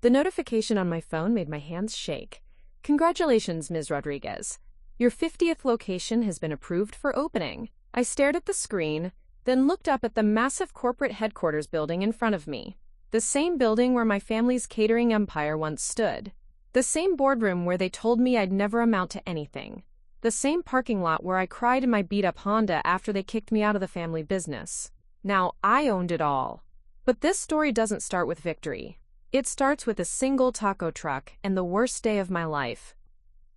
The notification on my phone made my hands shake. Congratulations, Ms. Rodriguez. Your 50th location has been approved for opening. I stared at the screen, then looked up at the massive corporate headquarters building in front of me. The same building where my family's catering empire once stood. The same boardroom where they told me I'd never amount to anything. The same parking lot where I cried in my beat-up Honda after they kicked me out of the family business. Now, I owned it all. But this story doesn't start with victory. It starts with a single taco truck and the worst day of my life.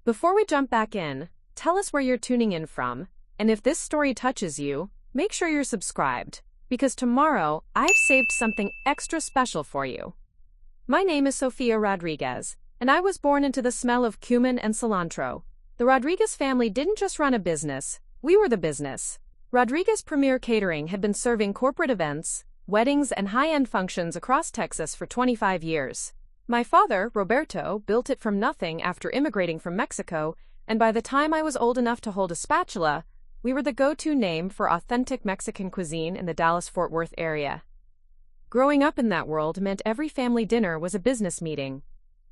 Before we jump back in, tell us where you're tuning in from, and if this story touches you, make sure you're subscribed, because tomorrow I've saved something extra special for you. My name is Sofia Rodriguez, and I was born into the smell of cumin and cilantro. The Rodriguez family didn't just run a business, we were the business. Rodriguez Premier Catering had been serving corporate events, weddings, and high-end functions across Texas for 25 years. My father, Roberto, built it from nothing after immigrating from Mexico, and by the time I was old enough to hold a spatula, we were the go-to name for authentic Mexican cuisine in the Dallas-Fort Worth area. Growing up in that world meant every family dinner was a business meeting.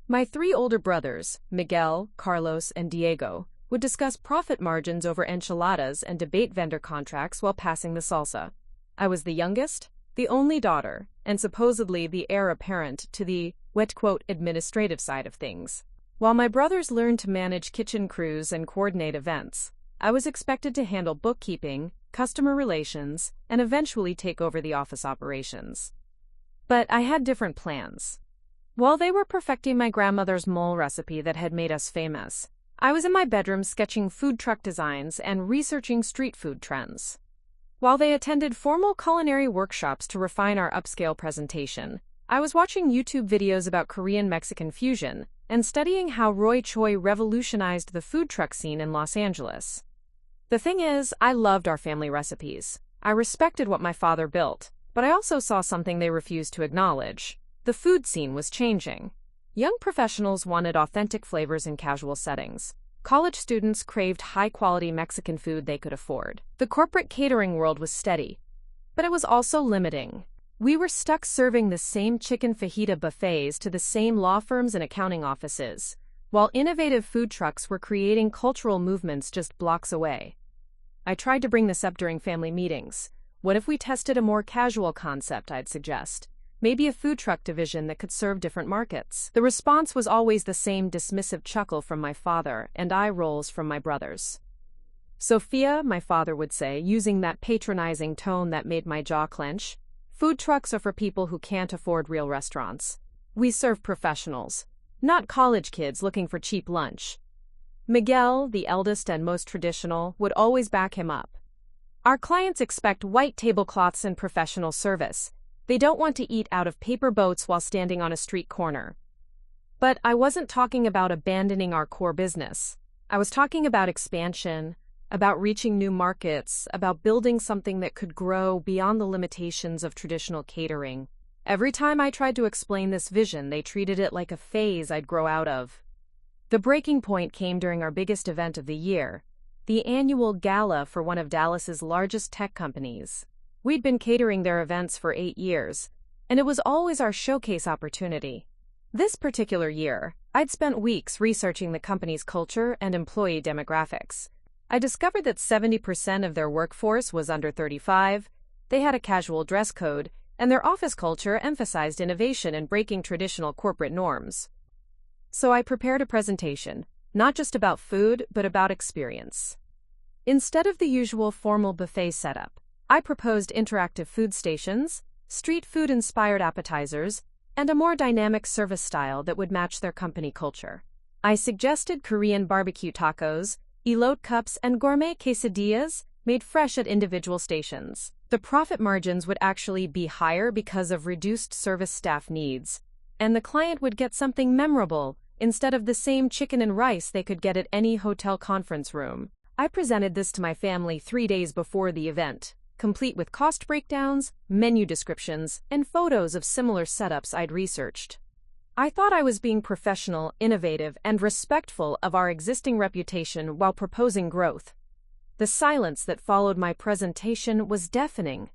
My 3 older brothers, Miguel, Carlos, and Diego, would discuss profit margins over enchiladas and debate vendor contracts while passing the salsa. I was the youngest, the only daughter, and supposedly the heir apparent to the, wet quote, administrative side of things. While my brothers learned to manage kitchen crews and coordinate events, I was expected to handle bookkeeping, customer relations, and eventually take over the office operations. But I had different plans. While they were perfecting my grandmother's mole recipe that had made us famous, I was in my bedroom sketching food truck designs and researching street food trends. While they attended formal culinary workshops to refine our upscale presentation, I was watching YouTube videos about Korean-Mexican fusion and studying how Roy Choi revolutionized the food truck scene in Los Angeles. The thing is, I loved our family recipes. I respected what my father built, but I also saw something they refused to acknowledge. The food scene was changing. Young professionals wanted authentic flavors in casual settings. College students craved high-quality Mexican food they could afford. The corporate catering world was steady, but it was also limiting. We were stuck serving the same chicken fajita buffets to the same law firms and accounting offices, while innovative food trucks were creating cultural movements just blocks away. I tried to bring this up during family meetings. What if we tested a more casual concept, I'd suggest? Maybe a food truck division that could serve different markets. The response was always the same dismissive chuckle from my father and eye rolls from my brothers. Sophia, my father would say, using that patronizing tone that made my jaw clench, food trucks are for people who can't afford real restaurants. We serve professionals, not college kids looking for cheap lunch. Miguel, the eldest and most traditional, would always back him up. Our clients expect white tablecloths and professional service. They don't want to eat out of paper boats while standing on a street corner. But I wasn't talking about abandoning our core business. I was talking about expansion, about reaching new markets, about building something that could grow beyond the limitations of traditional catering. Every time I tried to explain this vision, they treated it like a phase I'd grow out of. The breaking point came during our biggest event of the year, the annual gala for one of Dallas's largest tech companies. We'd been catering their events for 8 years, and it was always our showcase opportunity. This particular year, I'd spent weeks researching the company's culture and employee demographics. I discovered that 70% of their workforce was under 35, they had a casual dress code, and their office culture emphasized innovation and breaking traditional corporate norms. So I prepared a presentation, not just about food, but about experience. Instead of the usual formal buffet setup, I proposed interactive food stations, street food-inspired appetizers, and a more dynamic service style that would match their company culture. I suggested Korean barbecue tacos, elote cups, and gourmet quesadillas made fresh at individual stations. The profit margins would actually be higher because of reduced service staff needs, and the client would get something memorable instead of the same chicken and rice they could get at any hotel conference room. I presented this to my family 3 days before the event, complete with cost breakdowns, menu descriptions, and photos of similar setups I'd researched. I thought I was being professional, innovative, and respectful of our existing reputation while proposing growth. The silence that followed my presentation was deafening.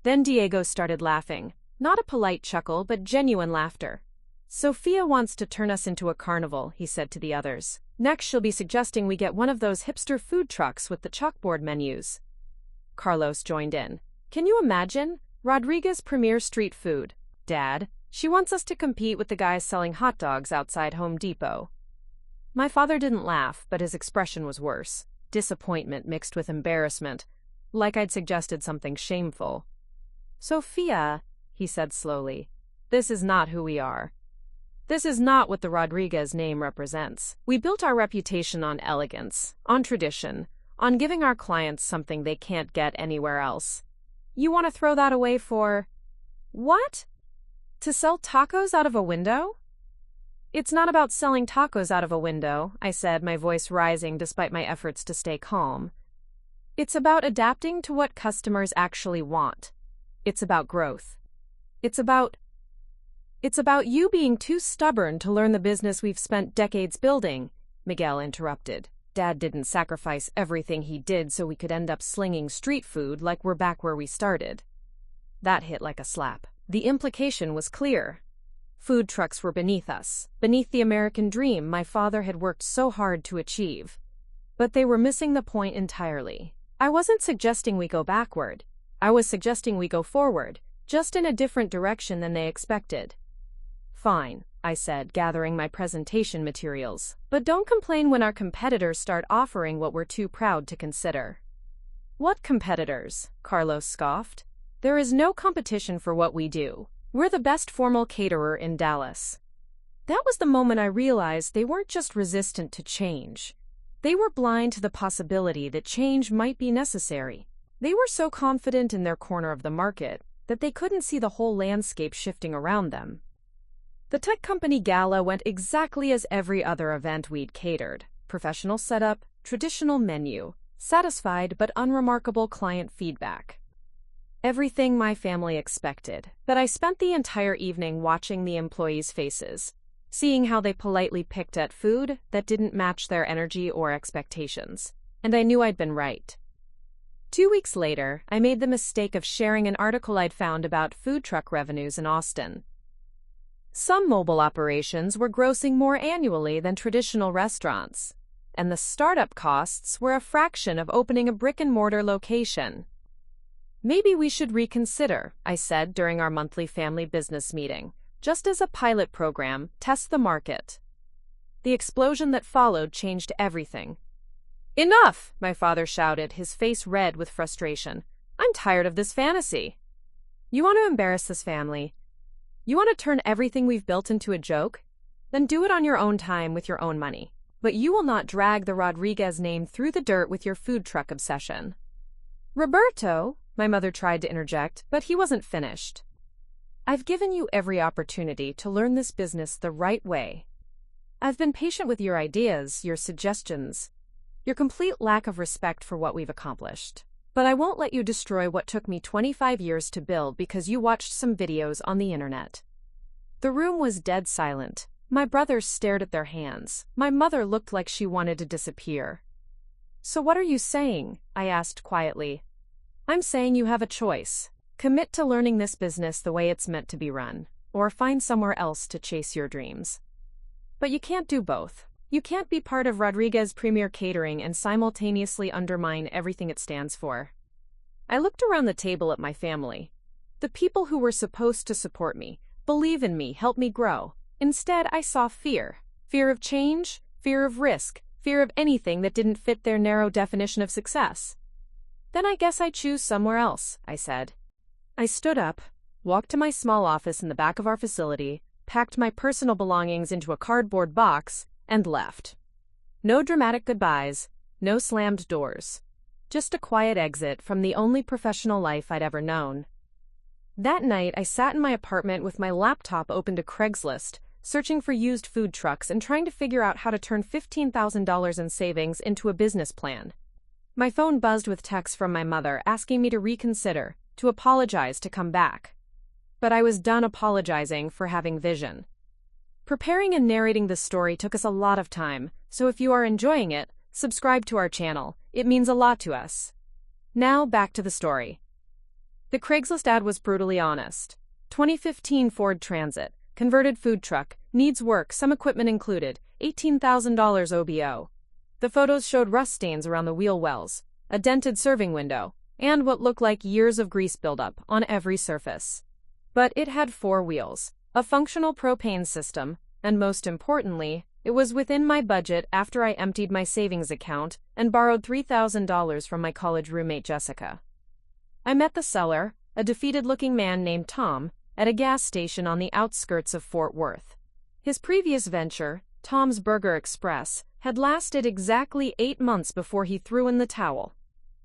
Then Diego started laughing, not a polite chuckle but genuine laughter. Sofia wants to turn us into a carnival, he said to the others. Next, she'll be suggesting we get one of those hipster food trucks with the chalkboard menus. Carlos joined in. Can you imagine? Rodriguez Premier Street Food. Dad, she wants us to compete with the guys selling hot dogs outside Home Depot. My father didn't laugh, but his expression was worse. Disappointment mixed with embarrassment, like I'd suggested something shameful. Sofia, he said slowly, this is not who we are. This is not what the Rodriguez name represents. We built our reputation on elegance, on tradition, on giving our clients something they can't get anywhere else. You want to throw that away for… what? To sell tacos out of a window? It's not about selling tacos out of a window, I said, my voice rising despite my efforts to stay calm. It's about adapting to what customers actually want. It's about growth. It's about you being too stubborn to learn the business we've spent decades building, Miguel interrupted. Dad didn't sacrifice everything he did so we could end up slinging street food like we're back where we started. That hit like a slap. The implication was clear. Food trucks were beneath us, beneath the American dream my father had worked so hard to achieve. But they were missing the point entirely. I wasn't suggesting we go backward. I was suggesting we go forward, just in a different direction than they expected. Fine, I said, gathering my presentation materials. But don't complain when our competitors start offering what we're too proud to consider. What competitors? Carlos scoffed. There is no competition for what we do. We're the best formal caterer in Dallas. That was the moment I realized they weren't just resistant to change. They were blind to the possibility that change might be necessary. They were so confident in their corner of the market that they couldn't see the whole landscape shifting around them. The tech company gala went exactly as every other event we'd catered. Professional setup, traditional menu, satisfied but unremarkable client feedback. Everything my family expected, but I spent the entire evening watching the employees' faces, seeing how they politely picked at food that didn't match their energy or expectations. And I knew I'd been right. 2 weeks later, I made the mistake of sharing an article I'd found about food truck revenues in Austin. Some mobile operations were grossing more annually than traditional restaurants, and the startup costs were a fraction of opening a brick-and-mortar location. Maybe we should reconsider, I said during our monthly family business meeting, just as a pilot program, test the market. The explosion that followed changed everything. Enough, my father shouted, his face red with frustration. I'm tired of this fantasy. You want to embarrass this family? You want to turn everything we've built into a joke? Then do it on your own time with your own money. But you will not drag the Rodriguez name through the dirt with your food truck obsession. Roberto, my mother tried to interject, but he wasn't finished. I've given you every opportunity to learn this business the right way. I've been patient with your ideas, your suggestions, your complete lack of respect for what we've accomplished. But I won't let you destroy what took me 25 years to build because you watched some videos on the internet. The room was dead silent. My brothers stared at their hands. My mother looked like she wanted to disappear. So what are you saying? I asked quietly. I'm saying you have a choice. Commit to learning this business the way it's meant to be run, or find somewhere else to chase your dreams. But you can't do both. You can't be part of Rodriguez Premier Catering and simultaneously undermine everything it stands for. I looked around the table at my family. The people who were supposed to support me, believe in me, help me grow. Instead, I saw fear. Fear of change, fear of risk, fear of anything that didn't fit their narrow definition of success. Then I guess I choose somewhere else, I said. I stood up, walked to my small office in the back of our facility, packed my personal belongings into a cardboard box, and left. No dramatic goodbyes, no slammed doors. Just a quiet exit from the only professional life I'd ever known. That night, I sat in my apartment with my laptop open to Craigslist, searching for used food trucks and trying to figure out how to turn $15,000 in savings into a business plan. My phone buzzed with texts from my mother asking me to reconsider, to apologize, to come back. But I was done apologizing for having vision. Preparing and narrating this story took us a lot of time, so if you are enjoying it, subscribe to our channel. It means a lot to us. Now back to the story. The Craigslist ad was brutally honest. 2015 Ford Transit, Converted food truck, needs work, some equipment included, $18,000 OBO. The photos showed rust stains around the wheel wells, a dented serving window, and what looked like years of grease buildup on every surface. But it had 4 wheels, a functional propane system, and most importantly, it was within my budget after I emptied my savings account and borrowed $3,000 from my college roommate Jessica. I met the seller, a defeated-looking man named Tom, at a gas station on the outskirts of Fort Worth. His previous venture, Tom's Burger Express, had lasted exactly 8 months before he threw in the towel.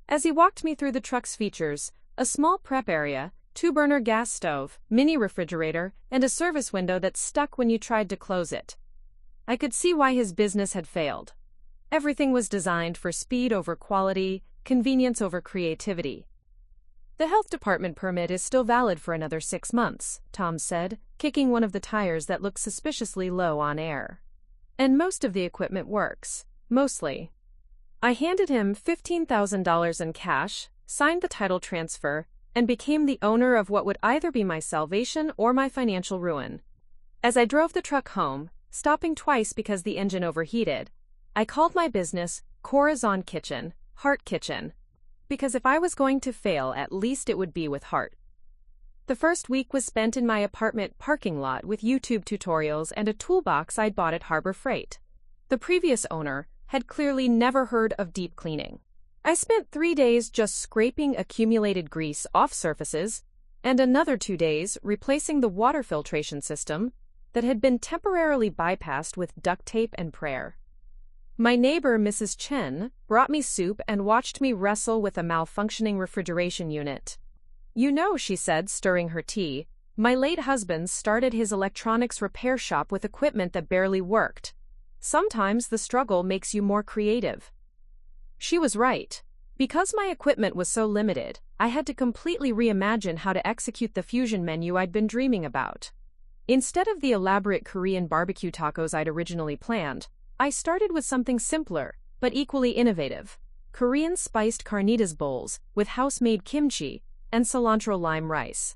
As he walked me through the truck's features, a small prep area, 2-burner gas stove, mini refrigerator, and a service window that stuck when you tried to close it, I could see why his business had failed. Everything was designed for speed over quality, convenience over creativity. The health department permit is still valid for another 6 months, Tom said, kicking one of the tires that looked suspiciously low on air. And most of the equipment works. Mostly. I handed him $15,000 in cash, signed the title transfer, and became the owner of what would either be my salvation or my financial ruin. As I drove the truck home, stopping twice because the engine overheated, I called my business Corazon Kitchen, Heart Kitchen, because if I was going to fail, at least it would be with heart. The first week was spent in my apartment parking lot with YouTube tutorials and a toolbox I'd bought at Harbor Freight. The previous owner had clearly never heard of deep cleaning. I spent 3 days just scraping accumulated grease off surfaces, and another 2 days replacing the water filtration system that had been temporarily bypassed with duct tape and prayer. My neighbor, Mrs. Chen, brought me soup and watched me wrestle with a malfunctioning refrigeration unit. "You know," she said, stirring her tea, "my late husband started his electronics repair shop with equipment that barely worked. Sometimes the struggle makes you more creative." She was right. Because my equipment was so limited, I had to completely reimagine how to execute the fusion menu I'd been dreaming about. Instead of the elaborate Korean barbecue tacos I'd originally planned, I started with something simpler, but equally innovative: Korean spiced carnitas bowls with house-made kimchi and cilantro lime rice.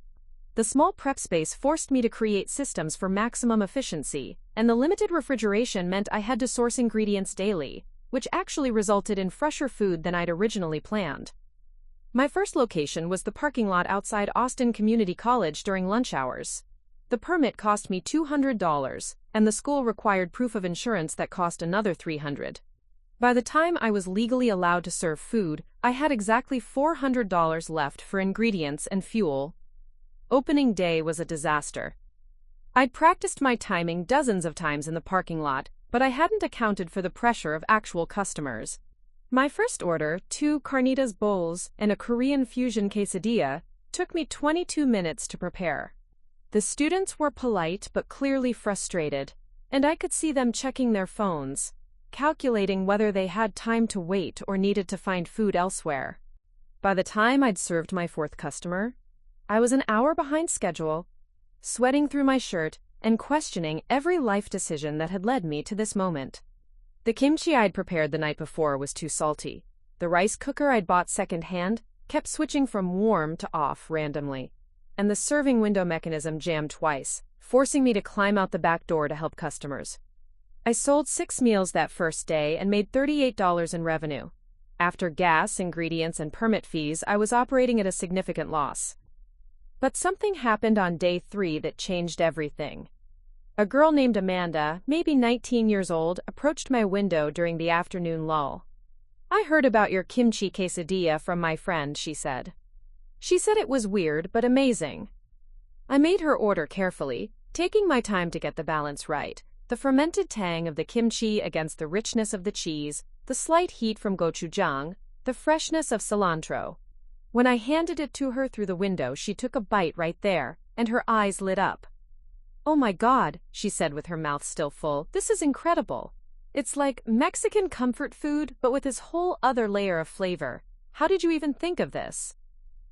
The small prep space forced me to create systems for maximum efficiency, and the limited refrigeration meant I had to source ingredients daily, which actually resulted in fresher food than I'd originally planned. My first location was the parking lot outside Austin Community College during lunch hours. The permit cost me $200, and the school required proof of insurance that cost another $300. By the time I was legally allowed to serve food, I had exactly $400 left for ingredients and fuel. Opening day was a disaster. I'd practiced my timing dozens of times in the parking lot, but I hadn't accounted for the pressure of actual customers. My first order, 2 carnitas bowls and a Korean fusion quesadilla, took me 22 minutes to prepare. The students were polite but clearly frustrated, and I could see them checking their phones, calculating whether they had time to wait or needed to find food elsewhere. By the time I'd served my 4th customer, I was an hour behind schedule, sweating through my shirt and questioning every life decision that had led me to this moment. The kimchi I'd prepared the night before was too salty. The rice cooker I'd bought secondhand kept switching from warm to off randomly, and the serving window mechanism jammed twice, forcing me to climb out the back door to help customers. I sold 6 meals that first day and made $38 in revenue. After gas, ingredients, and permit fees, I was operating at a significant loss. But something happened on day 3 that changed everything. A girl named Amanda, maybe 19 years old, approached my window during the afternoon lull. "I heard about your kimchi quesadilla from my friend," she said. She said it was weird but amazing. I made her order carefully, taking my time to get the balance right: the fermented tang of the kimchi against the richness of the cheese, the slight heat from gochujang, the freshness of cilantro. When I handed it to her through the window, she took a bite right there, and her eyes lit up. "Oh my God," she said with her mouth still full, "this is incredible. It's like Mexican comfort food, but with this whole other layer of flavor. How did you even think of this?"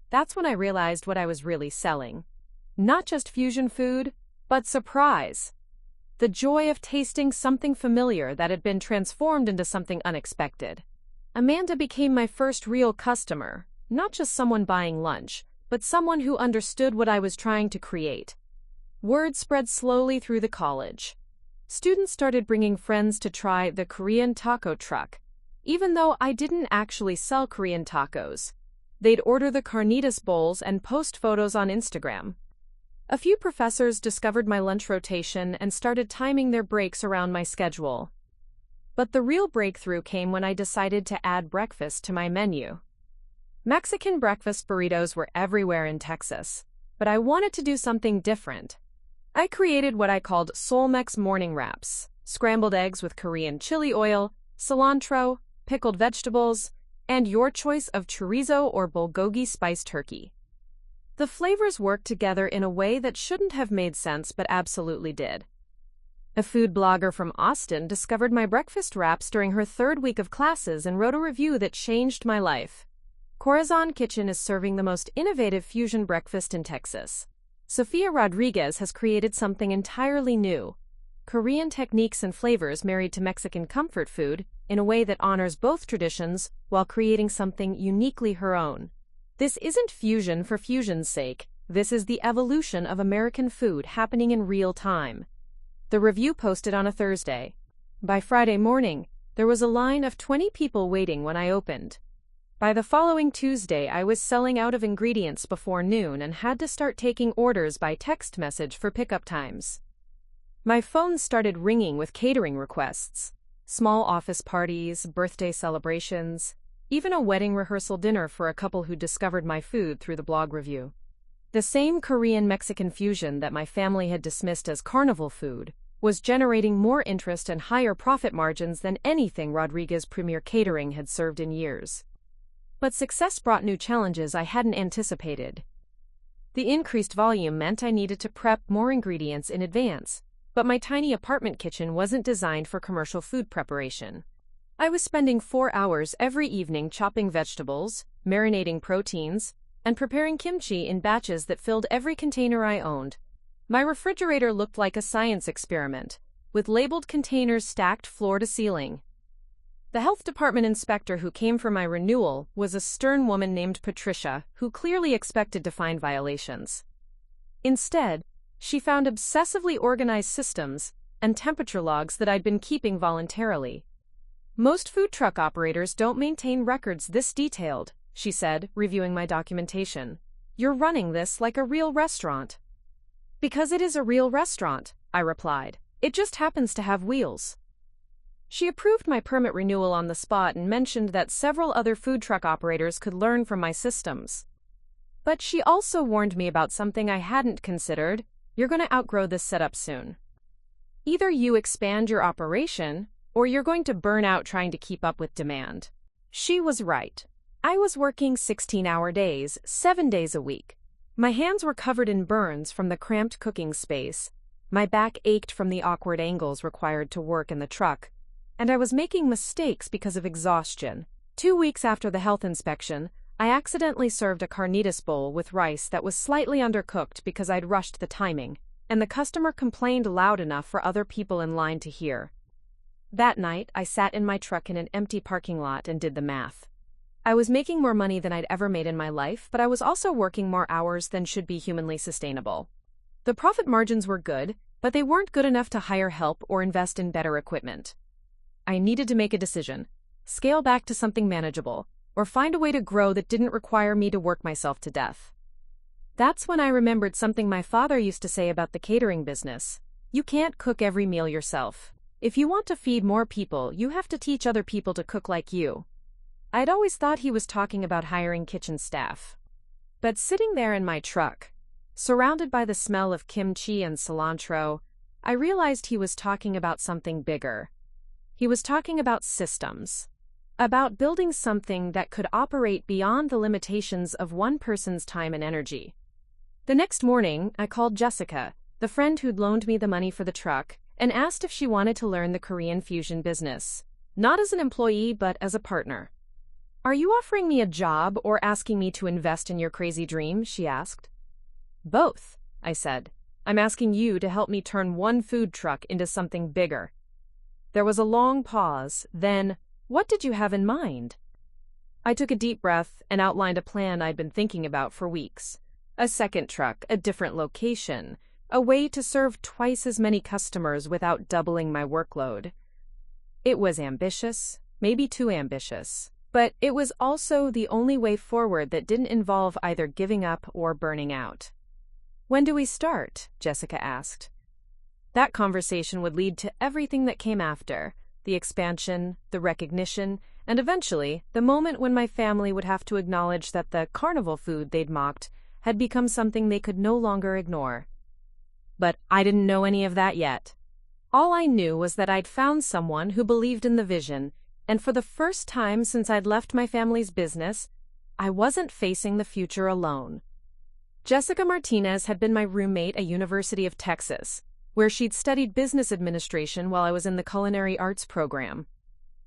That's when I realized what I was really selling. Not just fusion food, but surprise. The joy of tasting something familiar that had been transformed into something unexpected. Amanda became my first real customer. Not just someone buying lunch, but someone who understood what I was trying to create. Word spread slowly through the college. Students started bringing friends to try the Korean taco truck. Even though I didn't actually sell Korean tacos, they'd order the carnitas bowls and post photos on Instagram. A few professors discovered my lunch rotation and started timing their breaks around my schedule. But the real breakthrough came when I decided to add breakfast to my menu. Mexican breakfast burritos were everywhere in Texas, but I wanted to do something different. I created what I called Solmex morning wraps: scrambled eggs with Korean chili oil, cilantro, pickled vegetables, and your choice of chorizo or bulgogi spiced turkey. The flavors worked together in a way that shouldn't have made sense but absolutely did. A food blogger from Austin discovered my breakfast wraps during her third week of classes and wrote a review that changed my life. Corazon Kitchen is serving the most innovative fusion breakfast in Texas. Sofia Rodriguez has created something entirely new: Korean techniques and flavors married to Mexican comfort food in a way that honors both traditions while creating something uniquely her own. This isn't fusion for fusion's sake. This is the evolution of American food happening in real time. The review posted on a Thursday. By Friday morning, there was a line of 20 people waiting when I opened. By the following Tuesday, I was selling out of ingredients before noon and had to start taking orders by text message for pickup times. My phone started ringing with catering requests: small office parties, birthday celebrations, even a wedding rehearsal dinner for a couple who discovered my food through the blog review. The same Korean-Mexican fusion that my family had dismissed as carnival food was generating more interest and higher profit margins than anything Rodriguez Premier Catering had served in years. But success brought new challenges I hadn't anticipated. The increased volume meant I needed to prep more ingredients in advance, but my tiny apartment kitchen wasn't designed for commercial food preparation. I was spending 4 hours every evening chopping vegetables, marinating proteins, and preparing kimchi in batches that filled every container I owned. My refrigerator looked like a science experiment, with labeled containers stacked floor to ceiling. The health department inspector who came for my renewal was a stern woman named Patricia, who clearly expected to find violations. Instead, she found obsessively organized systems and temperature logs that I'd been keeping voluntarily. Most food truck operators don't maintain records this detailed, she said, reviewing my documentation. You're running this like a real restaurant. Because it is a real restaurant, I replied. It just happens to have wheels. She approved my permit renewal on the spot and mentioned that several other food truck operators could learn from my systems. But she also warned me about something I hadn't considered: you're going to outgrow this setup soon. Either you expand your operation, or you're going to burn out trying to keep up with demand. She was right. I was working 16-hour days, 7 days a week. My hands were covered in burns from the cramped cooking space. My back ached from the awkward angles required to work in the truck, and I was making mistakes because of exhaustion. 2 weeks after the health inspection, I accidentally served a carnitas bowl with rice that was slightly undercooked because I'd rushed the timing, and the customer complained loud enough for other people in line to hear. That night, I sat in my truck in an empty parking lot and did the math. I was making more money than I'd ever made in my life, but I was also working more hours than should be humanly sustainable. The profit margins were good, but they weren't good enough to hire help or invest in better equipment. I needed to make a decision: scale back to something manageable, or find a way to grow that didn't require me to work myself to death. That's when I remembered something my father used to say about the catering business: you can't cook every meal yourself. If you want to feed more people, you have to teach other people to cook like you. I'd always thought he was talking about hiring kitchen staff. But sitting there in my truck, surrounded by the smell of kimchi and cilantro, I realized he was talking about something bigger. He was talking about systems, about building something that could operate beyond the limitations of one person's time and energy. The next morning, I called Jessica, the friend who'd loaned me the money for the truck, and asked if she wanted to learn the Korean fusion business. Not as an employee, but as a partner. "Are you offering me a job or asking me to invest in your crazy dream?" she asked. "Both," I said. "I'm asking you to help me turn one food truck into something bigger." There was a long pause, then, "What did you have in mind?" I took a deep breath and outlined a plan I'd been thinking about for weeks. A second truck, a different location, a way to serve twice as many customers without doubling my workload. It was ambitious, maybe too ambitious, but it was also the only way forward that didn't involve either giving up or burning out. "When do we start?" Jessica asked. That conversation would lead to everything that came after, the expansion, the recognition, and eventually the moment when my family would have to acknowledge that the carnival food they'd mocked had become something they could no longer ignore. But I didn't know any of that yet. All I knew was that I'd found someone who believed in the vision, and for the first time since I'd left my family's business, I wasn't facing the future alone. Jessica Martinez had been my roommate at University of Texas, where she'd studied business administration while I was in the culinary arts program.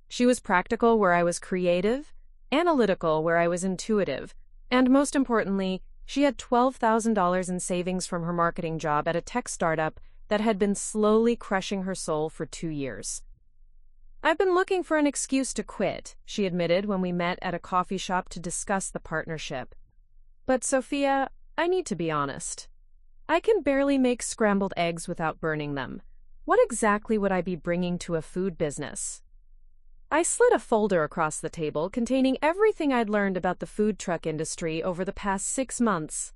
She was practical where I was creative, analytical where I was intuitive, and most importantly, she had $12,000 in savings from her marketing job at a tech startup that had been slowly crushing her soul for 2 years. "I've been looking for an excuse to quit," she admitted when we met at a coffee shop to discuss the partnership. "But Sofia, I need to be honest. I can barely make scrambled eggs without burning them. What exactly would I be bringing to a food business?" I slid a folder across the table containing everything I'd learned about the food truck industry over the past 6 months.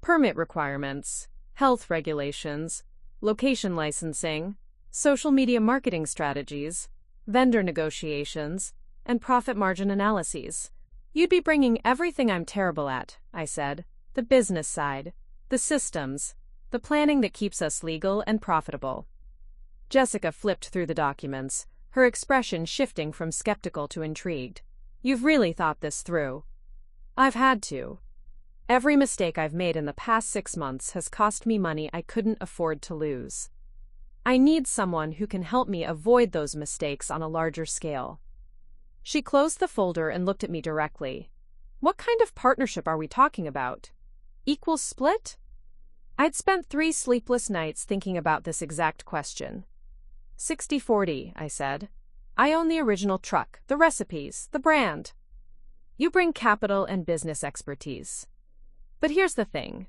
Permit requirements, health regulations, location licensing, social media marketing strategies, vendor negotiations, and profit margin analyses. "You'd be bringing everything I'm terrible at," I said. "The business side, the systems, the planning that keeps us legal and profitable." Jessica flipped through the documents, her expression shifting from skeptical to intrigued. "You've really thought this through." "I've had to. Every mistake I've made in the past 6 months has cost me money I couldn't afford to lose. I need someone who can help me avoid those mistakes on a larger scale." She closed the folder and looked at me directly. "What kind of partnership are we talking about? Equal split?" I'd spent 3 sleepless nights thinking about this exact question. 60-40, I said. "I own the original truck, the recipes, the brand. You bring capital and business expertise. But here's the thing.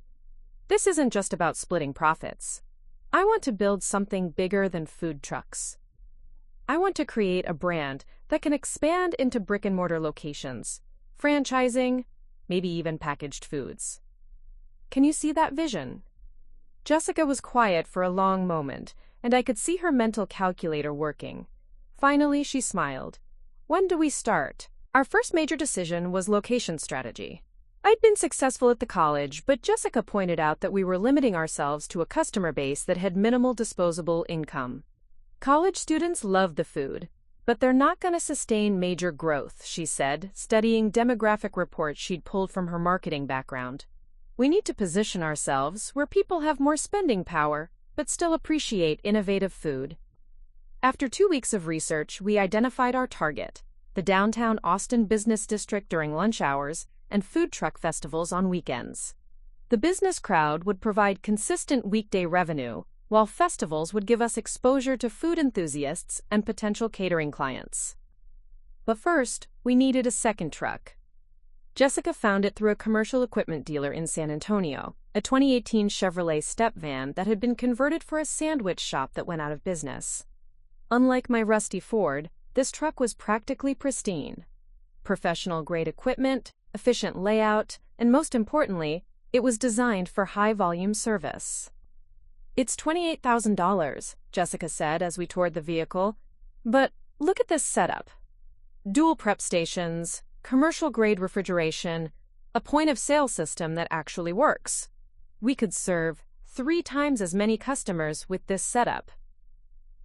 This isn't just about splitting profits. I want to build something bigger than food trucks. I want to create a brand that can expand into brick-and-mortar locations, franchising, maybe even packaged foods. Can you see that vision?" Jessica was quiet for a long moment, and I could see her mental calculator working. Finally, she smiled. "When do we start?" Our first major decision was location strategy. I'd been successful at the college, but Jessica pointed out that we were limiting ourselves to a customer base that had minimal disposable income. "College students love the food, but they're not going to sustain major growth," she said, studying demographic reports she'd pulled from her marketing background. "We need to position ourselves where people have more spending power, but still appreciate innovative food." After 2 weeks of research, we identified our target, the downtown Austin business district during lunch hours and food truck festivals on weekends. The business crowd would provide consistent weekday revenue, while festivals would give us exposure to food enthusiasts and potential catering clients. But first, we needed a second truck. Jessica found it through a commercial equipment dealer in San Antonio, a 2018 Chevrolet step van that had been converted for a sandwich shop that went out of business. Unlike my rusty Ford, this truck was practically pristine. Professional-grade equipment, efficient layout, and most importantly, it was designed for high-volume service. "It's $28,000, Jessica said as we toured the vehicle. "But look at this setup. Dual prep stations, commercial-grade refrigeration, a point-of-sale system that actually works. We could serve 3 times as many customers with this setup."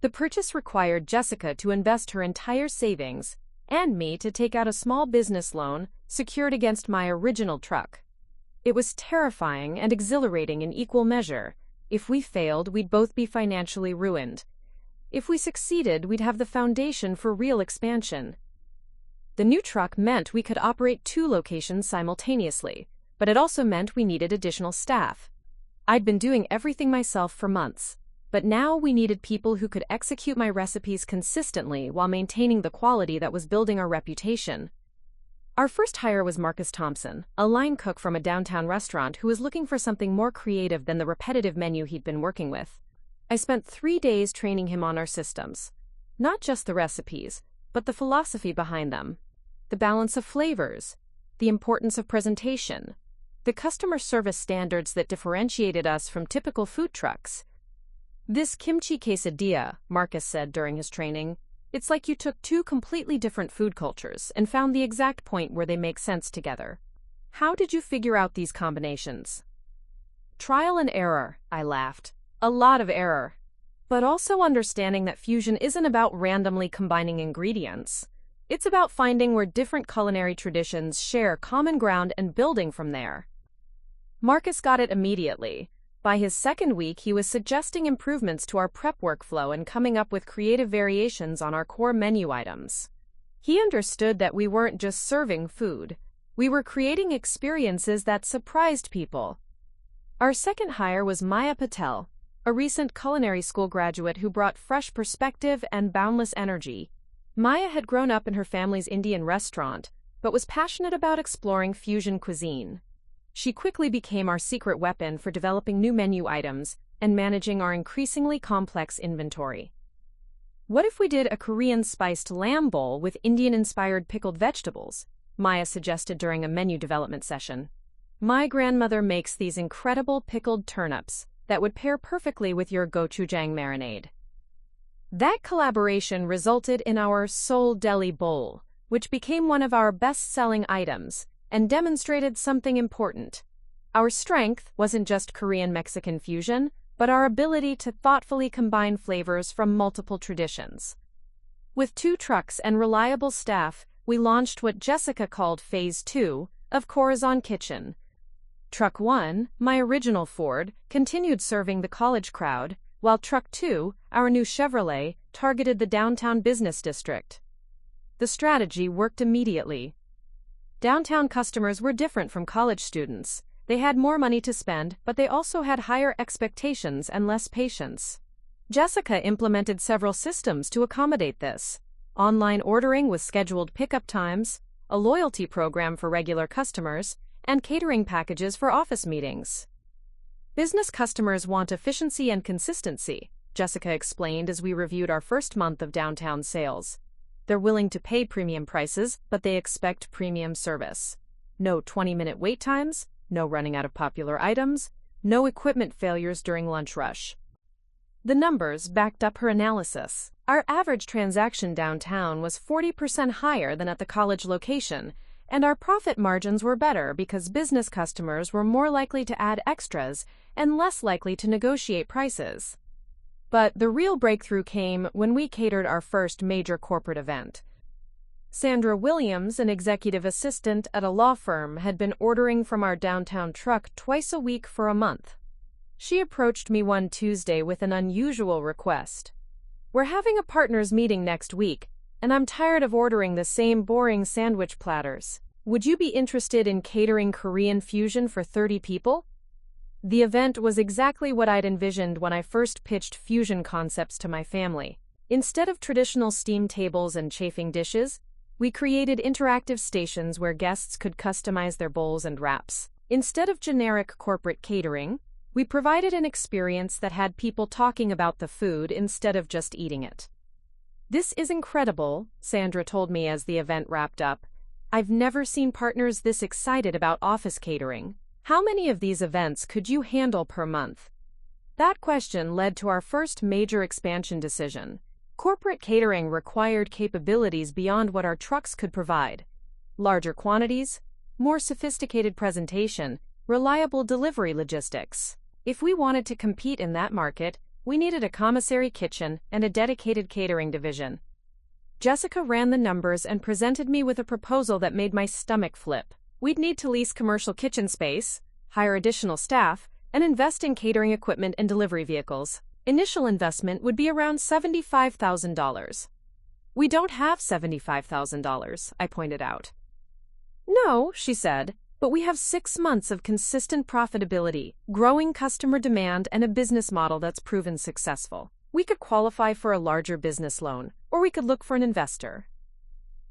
The purchase required Jessica to invest her entire savings and me to take out a small business loan secured against my original truck. It was terrifying and exhilarating in equal measure. If we failed, we'd both be financially ruined. If we succeeded, we'd have the foundation for real expansion. The new truck meant we could operate 2 locations simultaneously, but it also meant we needed additional staff. I'd been doing everything myself for months, but now we needed people who could execute my recipes consistently while maintaining the quality that was building our reputation. Our first hire was Marcus Thompson, a line cook from a downtown restaurant who was looking for something more creative than the repetitive menu he'd been working with. I spent 3 days training him on our systems. Not just the recipes, but the philosophy behind them. The balance of flavors, the importance of presentation, the customer service standards that differentiated us from typical food trucks. "This kimchi quesadilla," Marcus said during his training, "it's like you took 2 completely different food cultures and found the exact point where they make sense together." "How did you figure out these combinations?" "Trial and error," I laughed. "A lot of error. But also understanding that fusion isn't about randomly combining ingredients. It's about finding where different culinary traditions share common ground and building from there." Marcus got it immediately. By his second week, he was suggesting improvements to our prep workflow and coming up with creative variations on our core menu items. He understood that we weren't just serving food. We were creating experiences that surprised people. Our second hire was Maya Patel, a recent culinary school graduate who brought fresh perspective and boundless energy. Maya had grown up in her family's Indian restaurant, but was passionate about exploring fusion cuisine. She quickly became our secret weapon for developing new menu items and managing our increasingly complex inventory. "What if we did a Korean spiced lamb bowl with Indian-inspired pickled vegetables?" Maya suggested during a menu development session. "My grandmother makes these incredible pickled turnips that would pair perfectly with your gochujang marinade." That collaboration resulted in our Seoul Deli Bowl, which became one of our best-selling items and demonstrated something important. Our strength wasn't just Korean-Mexican fusion, but our ability to thoughtfully combine flavors from multiple traditions. With 2 trucks and reliable staff, we launched what Jessica called Phase 2 of Corazon Kitchen. Truck 1, my original Ford, continued serving the college crowd, while Truck 2, our new Chevrolet, targeted the downtown business district. The strategy worked immediately. Downtown customers were different from college students. They had more money to spend, but they also had higher expectations and less patience. Jessica implemented several systems to accommodate this: online ordering with scheduled pickup times, a loyalty program for regular customers, and catering packages for office meetings. "Business customers want efficiency and consistency," Jessica explained as we reviewed our first month of downtown sales. "They're willing to pay premium prices, but they expect premium service. No 20-minute wait times, no running out of popular items, no equipment failures during lunch rush." The numbers backed up her analysis. Our average transaction downtown was 40% higher than at the college location, and our profit margins were better because business customers were more likely to add extras and less likely to negotiate prices. But the real breakthrough came when we catered our first major corporate event. Sandra Williams, an executive assistant at a law firm, had been ordering from our downtown truck twice a week for a month. She approached me one Tuesday with an unusual request. "We're having a partners meeting next week, and I'm tired of ordering the same boring sandwich platters. Would you be interested in catering Korean fusion for 30 people?" The event was exactly what I'd envisioned when I first pitched fusion concepts to my family. Instead of traditional steam tables and chafing dishes, we created interactive stations where guests could customize their bowls and wraps. Instead of generic corporate catering, we provided an experience that had people talking about the food instead of just eating it. "This is incredible," Sandra told me as the event wrapped up. "I've never seen partners this excited about office catering. How many of these events could you handle per month?" That question led to our first major expansion decision. Corporate catering required capabilities beyond what our trucks could provide: larger quantities, more sophisticated presentation, reliable delivery logistics. If we wanted to compete in that market, we needed a commissary kitchen and a dedicated catering division. Jessica ran the numbers and presented me with a proposal that made my stomach flip. We'd need to lease commercial kitchen space, hire additional staff, and invest in catering equipment and delivery vehicles. Initial investment would be around $75,000. "We don't have $75,000, I pointed out. "No," she said, "but we have 6 months of consistent profitability, growing customer demand, and a business model that's proven successful. We could qualify for a larger business loan, or we could look for an investor."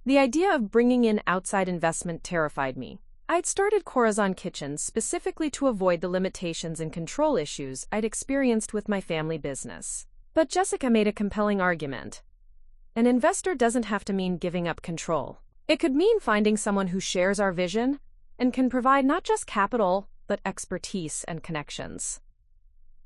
The idea of bringing in outside investment terrified me. I'd started Corazon Kitchen specifically to avoid the limitations and control issues I'd experienced with my family business. But Jessica made a compelling argument. An investor doesn't have to mean giving up control. It could mean finding someone who shares our vision and can provide not just capital, but expertise and connections.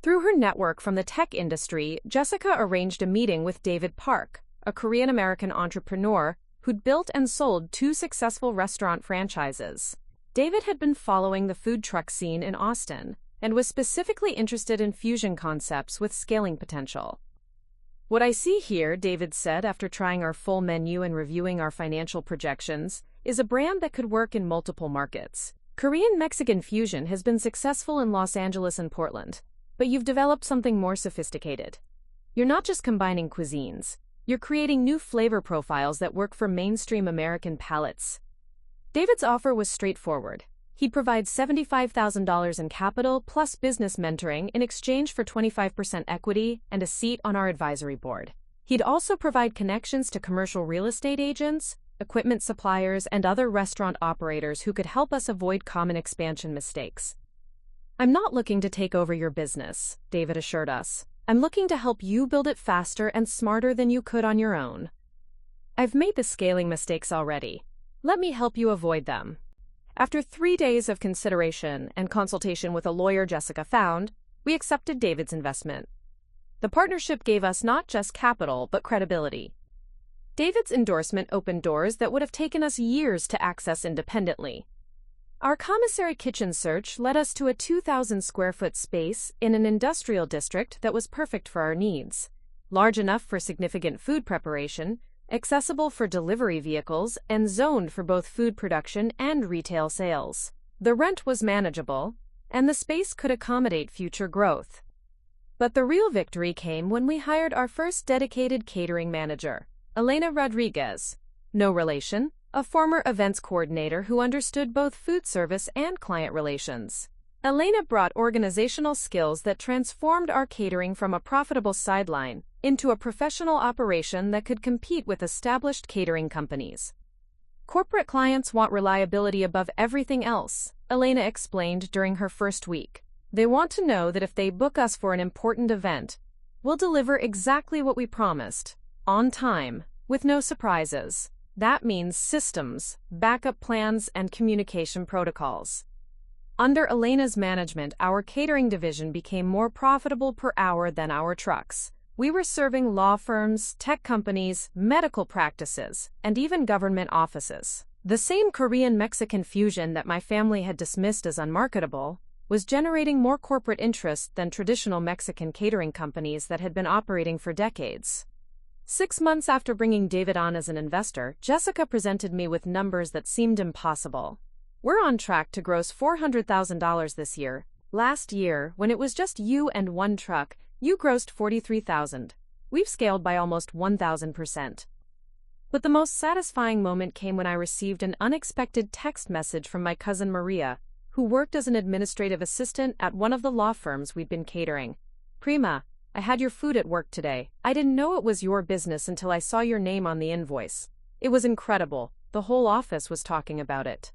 Through her network from the tech industry, Jessica arranged a meeting with David Park, a Korean-American entrepreneur who'd built and sold 2 successful restaurant franchises. David had been following the food truck scene in Austin and was specifically interested in fusion concepts with scaling potential. "What I see here," David said after trying our full menu and reviewing our financial projections, "is a brand that could work in multiple markets. Korean-Mexican fusion has been successful in Los Angeles and Portland, but you've developed something more sophisticated. You're not just combining cuisines, you're creating new flavor profiles that work for mainstream American palates." David's offer was straightforward. He'd provide $75,000 in capital plus business mentoring in exchange for 25% equity and a seat on our advisory board. He'd also provide connections to commercial real estate agents, equipment suppliers, and other restaurant operators who could help us avoid common expansion mistakes. "I'm not looking to take over your business," David assured us. "I'm looking to help you build it faster and smarter than you could on your own. I've made the scaling mistakes already. Let me help you avoid them." After 3 days of consideration and consultation with a lawyer Jessica found, we accepted David's investment. The partnership gave us not just capital, but credibility. David's endorsement opened doors that would have taken us years to access independently. Our commissary kitchen search led us to a 2,000-square-foot space in an industrial district that was perfect for our needs, large enough for significant food preparation, accessible for delivery vehicles, and zoned for both food production and retail sales. The rent was manageable, and the space could accommodate future growth. But the real victory came when we hired our first dedicated catering manager, Sofia Rodriguez, no relation, a former events coordinator who understood both food service and client relations. Elena brought organizational skills that transformed our catering from a profitable sideline into a professional operation that could compete with established catering companies. "Corporate clients want reliability above everything else," Elena explained during her first week. "They want to know that if they book us for an important event, we'll deliver exactly what we promised, on time, with no surprises. That means systems, backup plans, and communication protocols." Under Elena's management, our catering division became more profitable per hour than our trucks. We were serving law firms, tech companies, medical practices, and even government offices. The same Korean-Mexican fusion that my family had dismissed as unmarketable was generating more corporate interest than traditional Mexican catering companies that had been operating for decades. 6 months after bringing David on as an investor, Jessica presented me with numbers that seemed impossible. "We're on track to gross $400,000 this year. Last year, when it was just you and 1 truck, you grossed $43,000. We've scaled by almost 1,000%. But the most satisfying moment came when I received an unexpected text message from my cousin Maria, who worked as an administrative assistant at one of the law firms we'd been catering. "Prima, I had your food at work today. I didn't know it was your business until I saw your name on the invoice. It was incredible. The whole office was talking about it."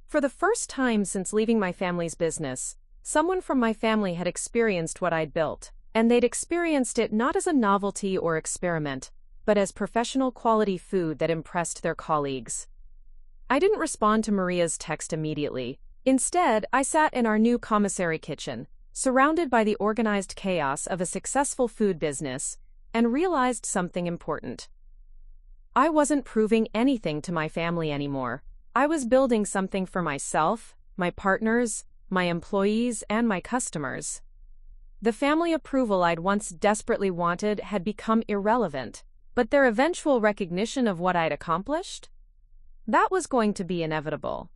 For the first time since leaving my family's business, someone from my family had experienced what I'd built, and they'd experienced it not as a novelty or experiment, but as professional quality food that impressed their colleagues. I didn't respond to Maria's text immediately. Instead, I sat in our new commissary kitchen, surrounded by the organized chaos of a successful food business, and realized something important. I wasn't proving anything to my family anymore. I was building something for myself, my partners, my employees, and my customers. The family approval I'd once desperately wanted had become irrelevant, but their eventual recognition of what I'd accomplished? That was going to be inevitable.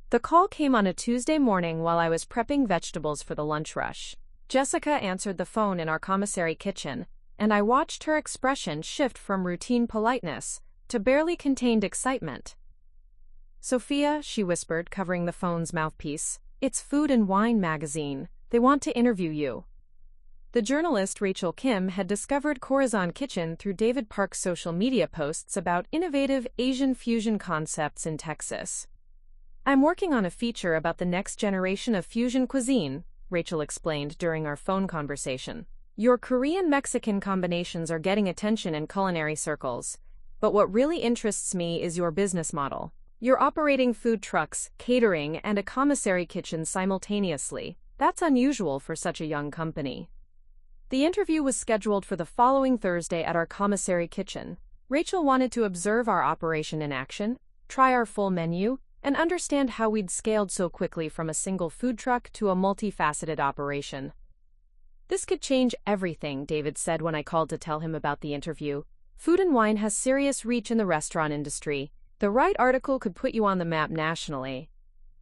The call came on a Tuesday morning while I was prepping vegetables for the lunch rush. Jessica answered the phone in our commissary kitchen, and I watched her expression shift from routine politeness to barely contained excitement. "Sofia," she whispered, covering the phone's mouthpiece, "it's Food and Wine magazine. They want to interview you." The journalist Rachel Kim had discovered Corazon Kitchen through David Park's social media posts about innovative Asian fusion concepts in Texas. "I'm working on a feature about the next generation of fusion cuisine," Rachel explained during our phone conversation. "Your Korean-Mexican combinations are getting attention in culinary circles, but what really interests me is your business model. You're operating food trucks, catering, and a commissary kitchen simultaneously. That's unusual for such a young company." The interview was scheduled for the following Thursday at our commissary kitchen. Rachel wanted to observe our operation in action, try our full menu, and understand how we'd scaled so quickly from a single food truck to a multifaceted operation. "This could change everything," David said when I called to tell him about the interview. "Food and Wine has serious reach in the restaurant industry. The right article could put you on the map nationally."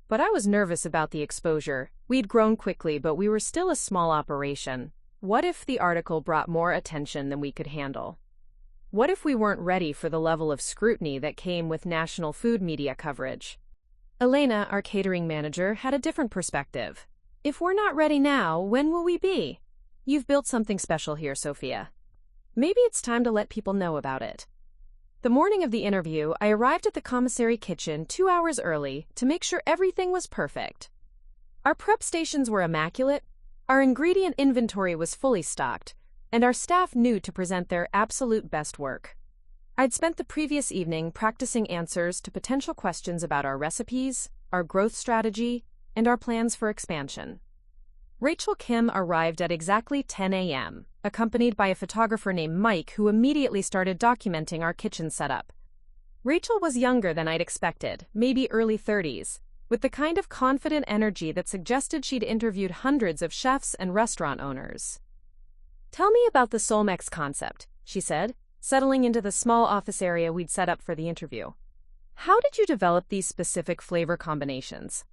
But I was nervous about the exposure. We'd grown quickly, but we were still a small operation. What if the article brought more attention than we could handle? What if we weren't ready for the level of scrutiny that came with national food media coverage? Elena, our catering manager, had a different perspective. "If we're not ready now, when will we be? You've built something special here, Sofia. Maybe it's time to let people know about it." The morning of the interview, I arrived at the commissary kitchen 2 hours early to make sure everything was perfect. Our prep stations were immaculate, our ingredient inventory was fully stocked, and our staff knew to present their absolute best work. I'd spent the previous evening practicing answers to potential questions about our recipes, our growth strategy, and our plans for expansion. Rachel Kim arrived at exactly 10 a.m., accompanied by a photographer named Mike who immediately started documenting our kitchen setup. Rachel was younger than I'd expected, maybe early 30s, with the kind of confident energy that suggested she'd interviewed hundreds of chefs and restaurant owners. "Tell me about the Solmex concept," she said, settling into the small office area we'd set up for the interview. "How did you develop these specific flavor combinations?"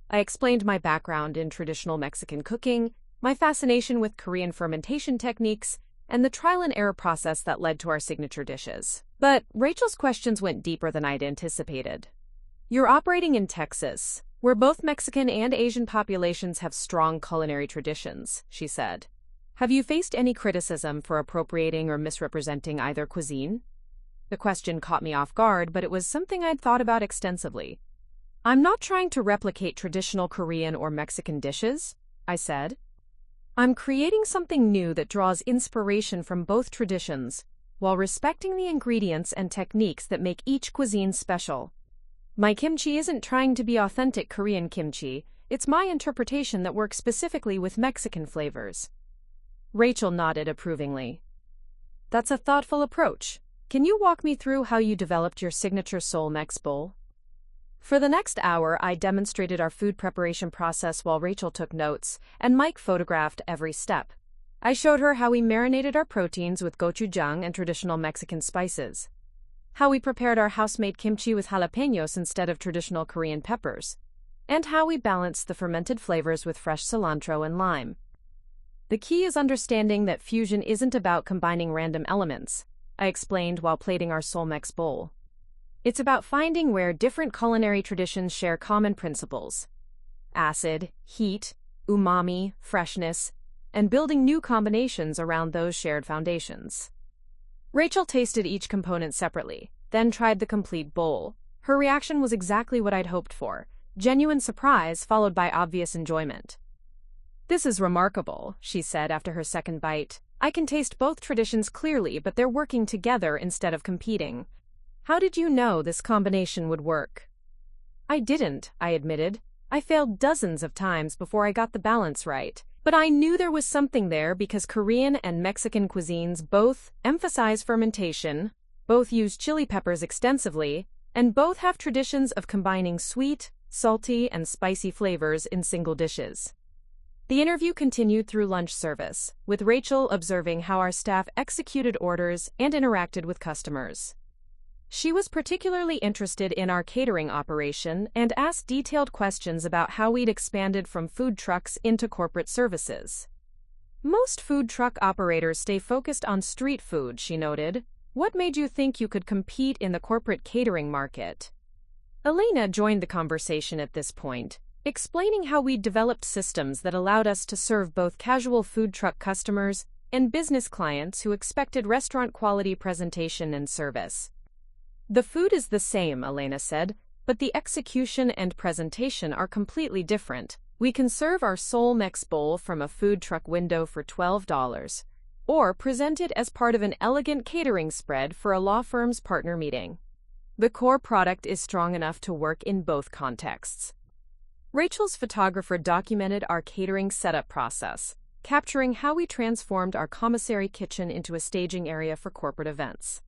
I explained my background in traditional Mexican cooking, my fascination with Korean fermentation techniques, and the trial-and-error process that led to our signature dishes. But Rachel's questions went deeper than I'd anticipated. "You're operating in Texas, where both Mexican and Asian populations have strong culinary traditions," she said. "Have you faced any criticism for appropriating or misrepresenting either cuisine?" The question caught me off guard, but it was something I'd thought about extensively. "I'm not trying to replicate traditional Korean or Mexican dishes," I said. "I'm creating something new that draws inspiration from both traditions, while respecting the ingredients and techniques that make each cuisine special. My kimchi isn't trying to be authentic Korean kimchi, it's my interpretation that works specifically with Mexican flavors." Rachel nodded approvingly. "That's a thoughtful approach. Can you walk me through how you developed your signature Solmex bowl?" For the next hour, I demonstrated our food preparation process while Rachel took notes, and Mike photographed every step. I showed her how we marinated our proteins with gochujang and traditional Mexican spices, how we prepared our house-made kimchi with jalapenos instead of traditional Korean peppers, and how we balanced the fermented flavors with fresh cilantro and lime. "The key is understanding that fusion isn't about combining random elements," I explained while plating our Solmex bowl. "It's about finding where different culinary traditions share common principles: acid, heat, umami, freshness, and building new combinations around those shared foundations." Rachel tasted each component separately, then tried the complete bowl. Her reaction was exactly what I'd hoped for: genuine surprise followed by obvious enjoyment. "This is remarkable," she said after her second bite. "I can taste both traditions clearly, but they're working together instead of competing. How did you know this combination would work?" "I didn't," I admitted. "I failed dozens of times before I got the balance right. But I knew there was something there because Korean and Mexican cuisines both emphasize fermentation, both use chili peppers extensively, and both have traditions of combining sweet, salty, and spicy flavors in single dishes." The interview continued through lunch service, with Rachel observing how our staff executed orders and interacted with customers. She was particularly interested in our catering operation and asked detailed questions about how we'd expanded from food trucks into corporate services. "Most food truck operators stay focused on street food," she noted. "What made you think you could compete in the corporate catering market?" Elena joined the conversation at this point. explaining how we'd developed systems that allowed us to serve both casual food truck customers and business clients who expected restaurant-quality presentation and service. "The food is the same," Elena said, "but the execution and presentation are completely different. We can serve our Sol Mex bowl from a food truck window for $12, or present it as part of an elegant catering spread for a law firm's partner meeting. The core product is strong enough to work in both contexts." Rachel's photographer documented our catering setup process, capturing how we transformed our commissary kitchen into a staging area for corporate events.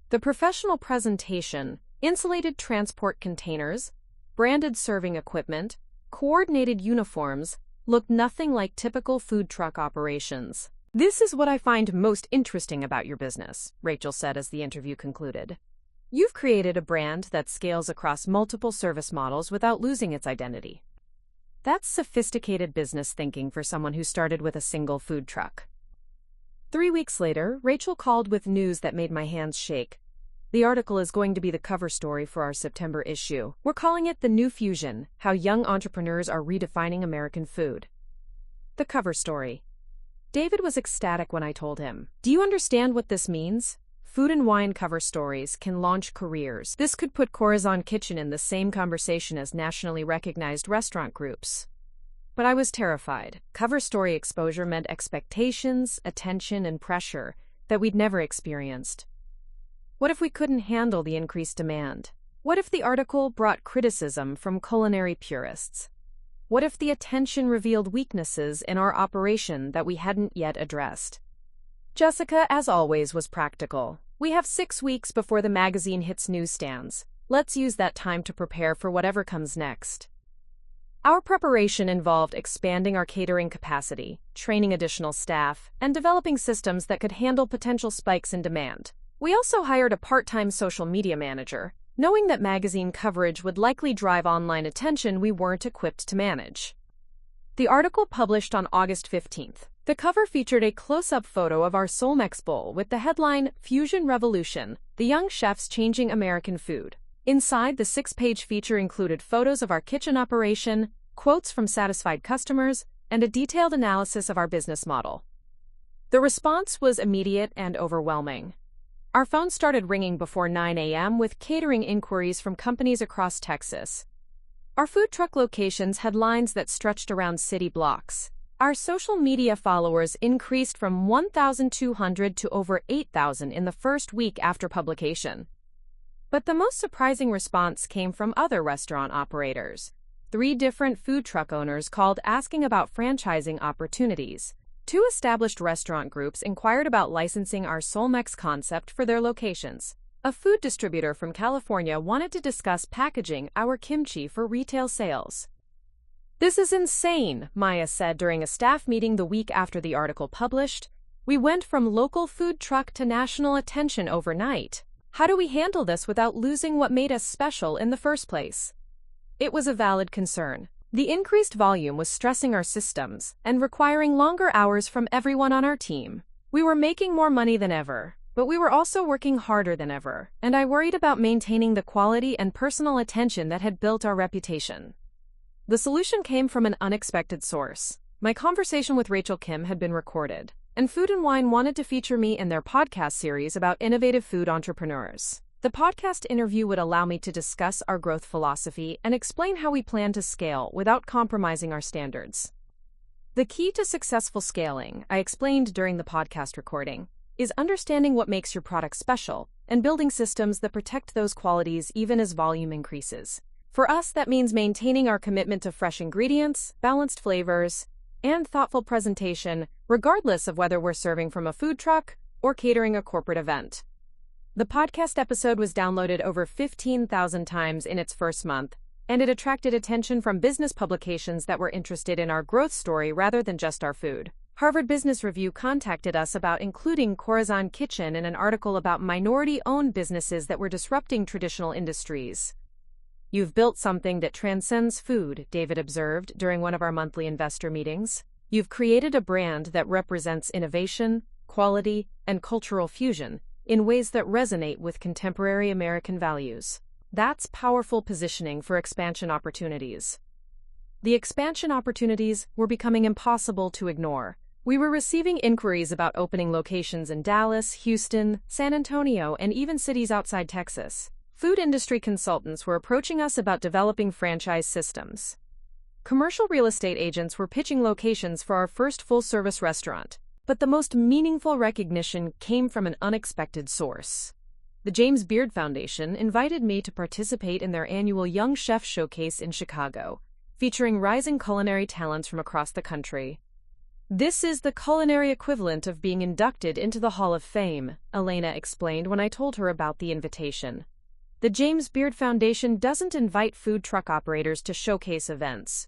The professional presentation, insulated transport containers, branded serving equipment, coordinated uniforms, looked nothing like typical food truck operations. "This is what I find most interesting about your business," Rachel said as the interview concluded. "You've created a brand that scales across multiple service models without losing its identity. That's sophisticated business thinking for someone who started with a single food truck." 3 weeks later, Rachel called with news that made my hands shake. "The article is going to be the cover story for our September issue. We're calling it The New Fusion: How Young Entrepreneurs Are Redefining American Food." The cover story. David was ecstatic when I told him, "Do you understand what this means? Food and wine cover stories can launch careers. This could put Corazon Kitchen in the same conversation as nationally recognized restaurant groups." But I was terrified. Cover story exposure meant expectations, attention, and pressure that we'd never experienced. What if we couldn't handle the increased demand? What if the article brought criticism from culinary purists? What if the attention revealed weaknesses in our operation that we hadn't yet addressed? Jessica, as always, was practical. "We have 6 weeks before the magazine hits newsstands. Let's use that time to prepare for whatever comes next." Our preparation involved expanding our catering capacity, training additional staff, and developing systems that could handle potential spikes in demand. We also hired a part-time social media manager, knowing that magazine coverage would likely drive online attention we weren't equipped to manage. The article published on August 15th. The cover featured a close-up photo of our Sol Mex bowl with the headline, "Fusion Revolution: The Young Chefs Changing American Food." Inside, the 6-page feature included photos of our kitchen operation, quotes from satisfied customers, and a detailed analysis of our business model. The response was immediate and overwhelming. Our phones started ringing before 9 a.m. with catering inquiries from companies across Texas. Our food truck locations had lines that stretched around city blocks. Our social media followers increased from 1,200 to over 8,000 in the first week after publication. But the most surprising response came from other restaurant operators. 3 different food truck owners called asking about franchising opportunities. 2 established restaurant groups inquired about licensing our Sol Mex concept for their locations. A food distributor from California wanted to discuss packaging our kimchi for retail sales. "This is insane," Maya said during a staff meeting the week after the article published. "We went from local food truck to national attention overnight. How do we handle this without losing what made us special in the first place?" It was a valid concern. The increased volume was stressing our systems and requiring longer hours from everyone on our team. We were making more money than ever, but we were also working harder than ever, and I worried about maintaining the quality and personal attention that had built our reputation. The solution came from an unexpected source. My conversation with Rachel Kim had been recorded, and Food and Wine wanted to feature me in their podcast series about innovative food entrepreneurs. The podcast interview would allow me to discuss our growth philosophy and explain how we plan to scale without compromising our standards. The key to successful scaling, I explained during the podcast recording, is understanding what makes your product special and building systems that protect those qualities even as volume increases. For us, that means maintaining our commitment to fresh ingredients, balanced flavors, and thoughtful presentation, regardless of whether we're serving from a food truck or catering a corporate event. The podcast episode was downloaded over 15,000 times in its first month, and it attracted attention from business publications that were interested in our growth story rather than just our food. Harvard Business Review contacted us about including Corazon Kitchen in an article about minority-owned businesses that were disrupting traditional industries. "You've built something that transcends food," David observed during one of our monthly investor meetings. "You've created a brand that represents innovation, quality, and cultural fusion in ways that resonate with contemporary American values. That's powerful positioning for expansion opportunities." The expansion opportunities were becoming impossible to ignore. We were receiving inquiries about opening locations in Dallas, Houston, San Antonio, and even cities outside Texas. Food industry consultants were approaching us about developing franchise systems. Commercial real estate agents were pitching locations for our first full-service restaurant. But the most meaningful recognition came from an unexpected source. The James Beard Foundation invited me to participate in their annual Young Chef Showcase in Chicago, featuring rising culinary talents from across the country. "This is the culinary equivalent of being inducted into the Hall of Fame," Elena explained when I told her about the invitation. "The James Beard Foundation doesn't invite food truck operators to showcase events.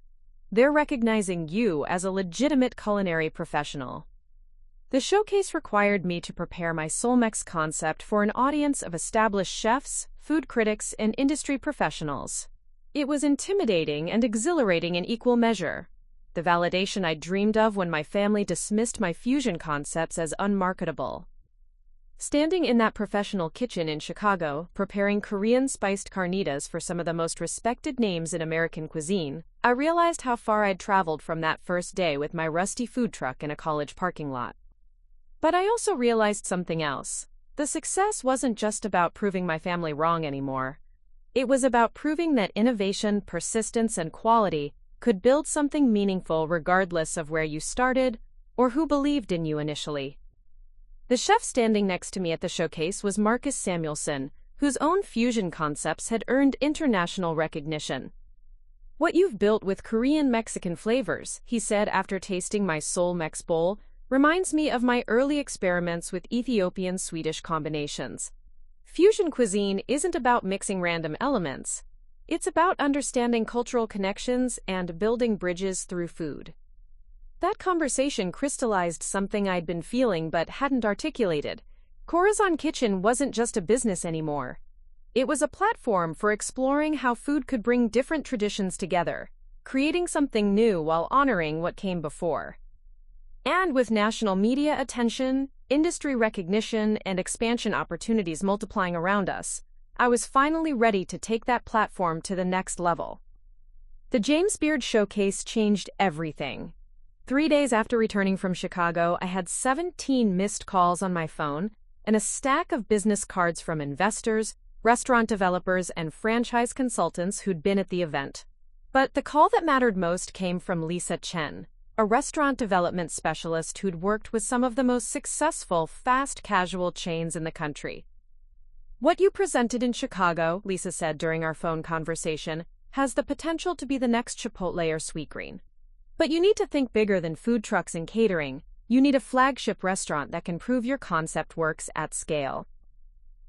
They're recognizing you as a legitimate culinary professional." The showcase required me to prepare my Solmex concept for an audience of established chefs, food critics, and industry professionals. It was intimidating and exhilarating in equal measure. The validation I dreamed of when my family dismissed my fusion concepts as unmarketable. Standing in that professional kitchen in Chicago, preparing Korean spiced carnitas for some of the most respected names in American cuisine, I realized how far I'd traveled from that first day with my rusty food truck in a college parking lot. But I also realized something else. The success wasn't just about proving my family wrong anymore. It was about proving that innovation, persistence, and quality could build something meaningful regardless of where you started or who believed in you initially. The chef standing next to me at the showcase was Marcus Samuelson, whose own fusion concepts had earned international recognition. "What you've built with Korean-Mexican flavors," he said after tasting my Seoul Mex bowl, "reminds me of my early experiments with Ethiopian-Swedish combinations. Fusion cuisine isn't about mixing random elements. It's about understanding cultural connections and building bridges through food." That conversation crystallized something I'd been feeling but hadn't articulated. Corazon Kitchen wasn't just a business anymore. It was a platform for exploring how food could bring different traditions together, creating something new while honoring what came before. And with national media attention, industry recognition, and expansion opportunities multiplying around us, I was finally ready to take that platform to the next level. The James Beard Showcase changed everything. 3 days after returning from Chicago, I had 17 missed calls on my phone and a stack of business cards from investors, restaurant developers, and franchise consultants who'd been at the event. But the call that mattered most came from Lisa Chen, a restaurant development specialist who'd worked with some of the most successful fast casual chains in the country. "What you presented in Chicago," Lisa said during our phone conversation, "has the potential to be the next Chipotle or Sweetgreen. But you need to think bigger than food trucks and catering. You need a flagship restaurant that can prove your concept works at scale."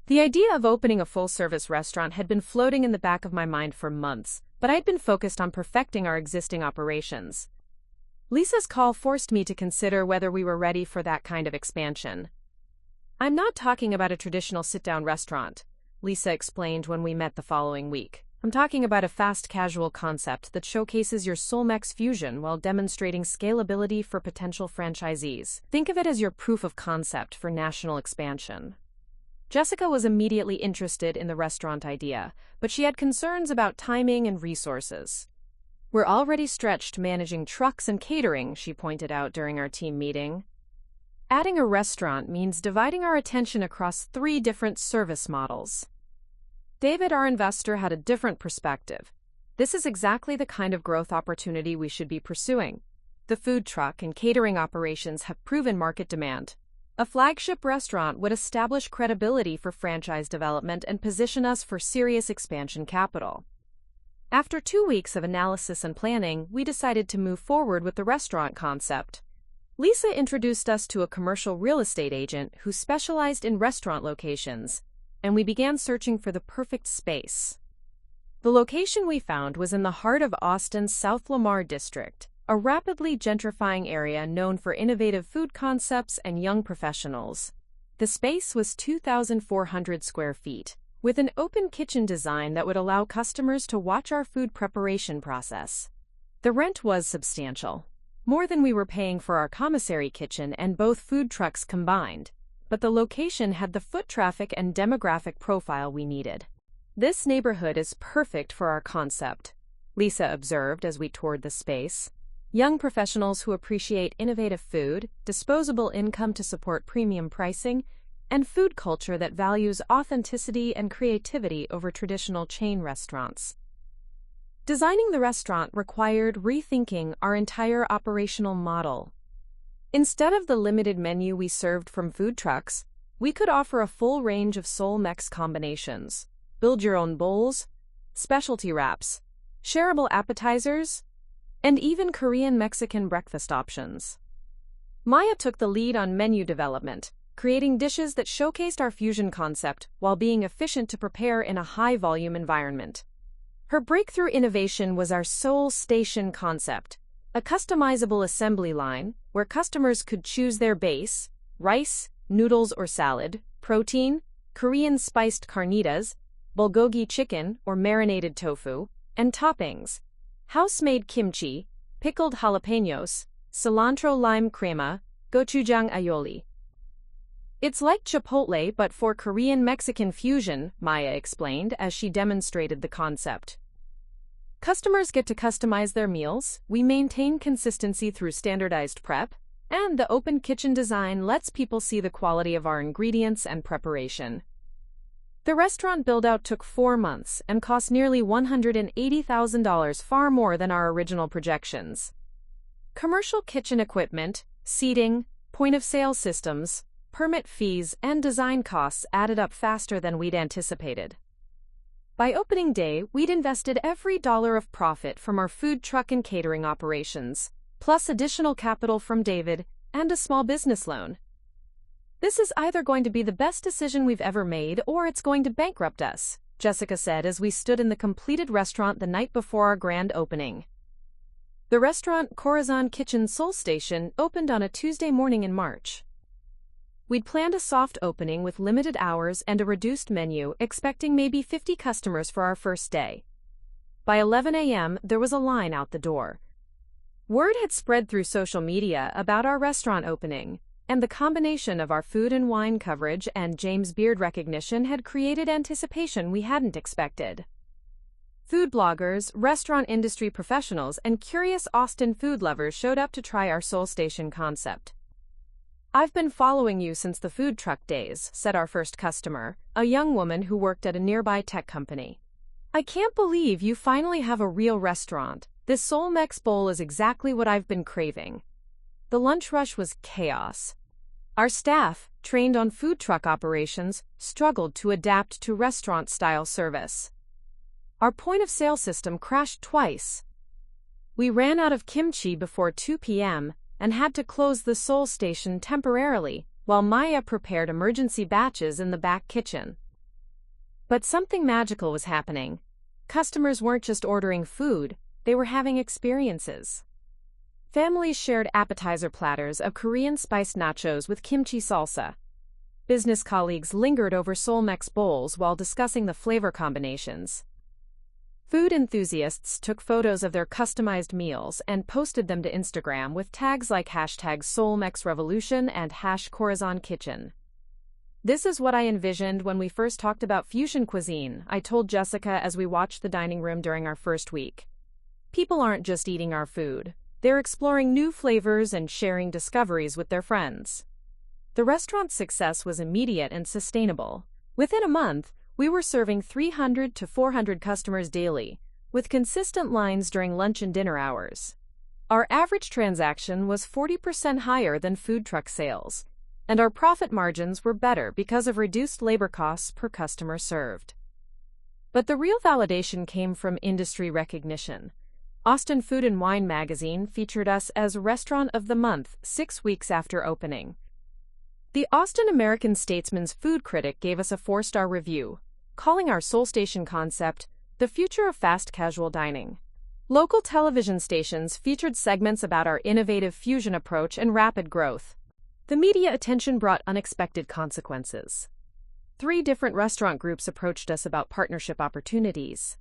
The idea of opening a full-service restaurant had been floating in the back of my mind for months, but I'd been focused on perfecting our existing operations. Lisa's call forced me to consider whether we were ready for that kind of expansion. "I'm not talking about a traditional sit-down restaurant," Lisa explained when we met the following week. "I'm talking about a fast casual concept that showcases your Solmex fusion while demonstrating scalability for potential franchisees. Think of it as your proof of concept for national expansion." Jessica was immediately interested in the restaurant idea, but she had concerns about timing and resources. "We're already stretched managing trucks and catering," she pointed out during our team meeting. "Adding a restaurant means dividing our attention across 3 different service models." David, our investor, had a different perspective. "This is exactly the kind of growth opportunity we should be pursuing. The food truck and catering operations have proven market demand. A flagship restaurant would establish credibility for franchise development and position us for serious expansion capital." After 2 weeks of analysis and planning, we decided to move forward with the restaurant concept. Lisa introduced us to a commercial real estate agent who specialized in restaurant locations, and we began searching for the perfect space. The location we found was in the heart of Austin's South Lamar district, a rapidly gentrifying area known for innovative food concepts and young professionals. The space was 2,400 square feet, with an open kitchen design that would allow customers to watch our food preparation process. The rent was substantial, more than we were paying for our commissary kitchen and both food trucks combined, but the location had the foot traffic and demographic profile we needed. "This neighborhood is perfect for our concept," Lisa observed as we toured the space. Young professionals who appreciate innovative food, disposable income to support premium pricing, and food culture that values authenticity and creativity over traditional chain restaurants. Designing the restaurant required rethinking our entire operational model. Instead of the limited menu we served from food trucks, we could offer a full range of Seoul-Mex combinations, build-your-own bowls, specialty wraps, shareable appetizers, and even Korean-Mexican breakfast options. Maya took the lead on menu development, creating dishes that showcased our fusion concept while being efficient to prepare in a high-volume environment. Her breakthrough innovation was our Seoul Station concept, a customizable assembly line where customers could choose their base, rice, noodles or salad, protein, Korean spiced carnitas, bulgogi chicken or marinated tofu, and toppings, house-made kimchi, pickled jalapenos, cilantro lime crema, gochujang aioli. It's like Chipotle but for Korean-Mexican fusion, Maya explained as she demonstrated the concept. Customers get to customize their meals, we maintain consistency through standardized prep, and the open kitchen design lets people see the quality of our ingredients and preparation. The restaurant build-out took 4 months and cost nearly $180,000, far more than our original projections. Commercial kitchen equipment, seating, point-of-sale systems, permit fees, and design costs added up faster than we'd anticipated. By opening day, we'd invested every dollar of profit from our food truck and catering operations, plus additional capital from David and a small business loan. This is either going to be the best decision we've ever made or it's going to bankrupt us, Jessica said as we stood in the completed restaurant the night before our grand opening. The restaurant Corazon Kitchen Seoul Station opened on a Tuesday morning in March. We'd planned a soft opening with limited hours and a reduced menu, expecting maybe 50 customers for our first day. By 11 a.m., there was a line out the door. Word had spread through social media about our restaurant opening, and the combination of our food and wine coverage and James Beard recognition had created anticipation we hadn't expected. Food bloggers, restaurant industry professionals, and curious Austin food lovers showed up to try our Seoul Station concept. "I've been following you since the food truck days," said our first customer, a young woman who worked at a nearby tech company. "I can't believe you finally have a real restaurant. This Seoul-Mex bowl is exactly what I've been craving." The lunch rush was chaos. Our staff, trained on food truck operations, struggled to adapt to restaurant-style service. Our point-of-sale system crashed twice. We ran out of kimchi before 2 p.m., and had to close the Seoul Station temporarily while Maya prepared emergency batches in the back kitchen. But something magical was happening. Customers weren't just ordering food, they were having experiences. Families shared appetizer platters of Korean spiced nachos with kimchi salsa. Business colleagues lingered over Seoul-Mex bowls while discussing the flavor combinations. Food enthusiasts took photos of their customized meals and posted them to Instagram with tags like #SeoulMexRevolution and #CorazonKitchen. "This is what I envisioned when we first talked about fusion cuisine," I told Jessica as we watched the dining room during our first week. "People aren't just eating our food, they're exploring new flavors and sharing discoveries with their friends." The restaurant's success was immediate and sustainable. Within a month, we were serving 300 to 400 customers daily, with consistent lines during lunch and dinner hours. Our average transaction was 40% higher than food truck sales, and our profit margins were better because of reduced labor costs per customer served. But the real validation came from industry recognition. Austin Food and Wine magazine featured us as Restaurant of the Month 6 weeks after opening. The Austin American-Statesman's food critic gave us a 4-star review, calling our Seoul Station concept the future of fast casual dining. Local television stations featured segments about our innovative fusion approach and rapid growth. The media attention brought unexpected consequences. 3 different restaurant groups approached us about partnership opportunities.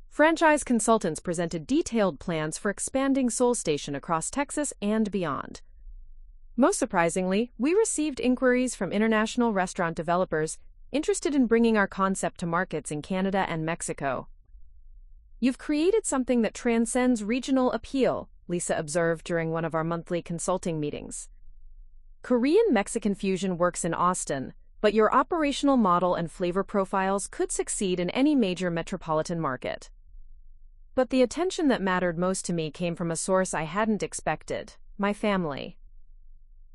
Franchise consultants presented detailed plans for expanding Seoul Station across Texas and beyond. Most surprisingly, we received inquiries from international restaurant developers interested in bringing our concept to markets in Canada and Mexico. You've created something that transcends regional appeal, Lisa observed during one of our monthly consulting meetings. Korean-Mexican fusion works in Austin, but your operational model and flavor profiles could succeed in any major metropolitan market. But the attention that mattered most to me came from a source I hadn't expected: my family.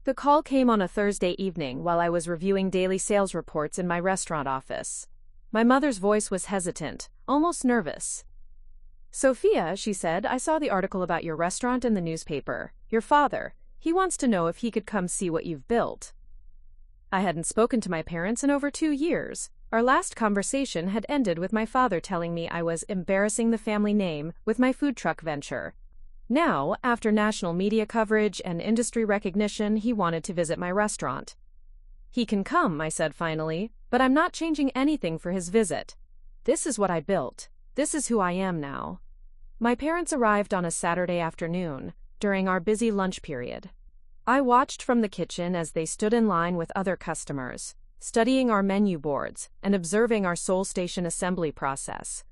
The call came on a Thursday evening while I was reviewing daily sales reports in my restaurant office. My mother's voice was hesitant, almost nervous. "Sophia," she said, "I saw the article about your restaurant in the newspaper. Your father, he wants to know if he could come see what you've built." I hadn't spoken to my parents in over 2 years. Our last conversation had ended with my father telling me I was embarrassing the family name with my food truck venture. Now, after national media coverage and industry recognition, he wanted to visit my restaurant. "He can come," I said finally, "but I'm not changing anything for his visit. This is what I built. This is who I am now." My parents arrived on a Saturday afternoon, during our busy lunch period. I watched from the kitchen as they stood in line with other customers, studying our menu boards and observing our Soul Station assembly process.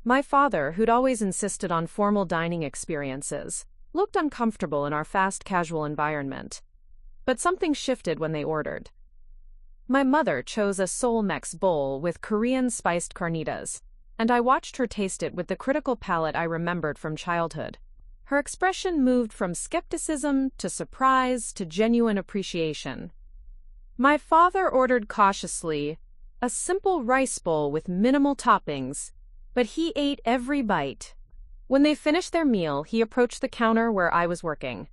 My father, who'd always insisted on formal dining experiences, looked uncomfortable in our fast casual environment. But something shifted when they ordered. My mother chose a Seoul Mex bowl with Korean spiced carnitas, and I watched her taste it with the critical palate I remembered from childhood. Her expression moved from skepticism to surprise to genuine appreciation. My father ordered cautiously, a simple rice bowl with minimal toppings, but he ate every bite. When they finished their meal, he approached the counter where I was working.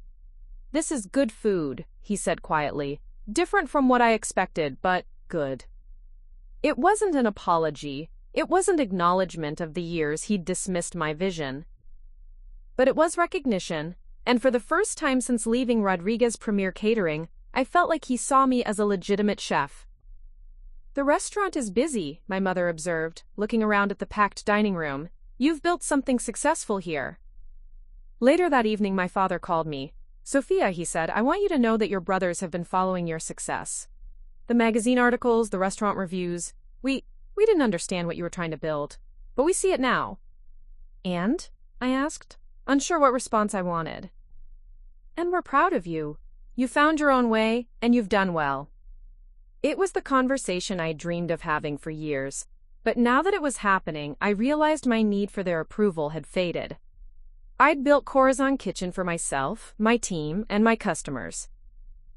"This is good food," he said quietly. "Different from what I expected, but good." It wasn't an apology. It wasn't acknowledgement of the years he'd dismissed my vision. But it was recognition, and for the first time since leaving Rodriguez Premier Catering, I felt like he saw me as a legitimate chef. "The restaurant is busy," my mother observed, looking around at the packed dining room. "You've built something successful here." Later that evening, my father called me. "Sophia," he said, "I want you to know that your brothers have been following your success. The magazine articles, the restaurant reviews, we didn't understand what you were trying to build, but we see it now." "And?" I asked, unsure what response I wanted. "And we're proud of you. You found your own way, and you've done well." It was the conversation I dreamed of having for years, but now that it was happening, I realized my need for their approval had faded. I'd built Corazon Kitchen for myself, my team, and my customers.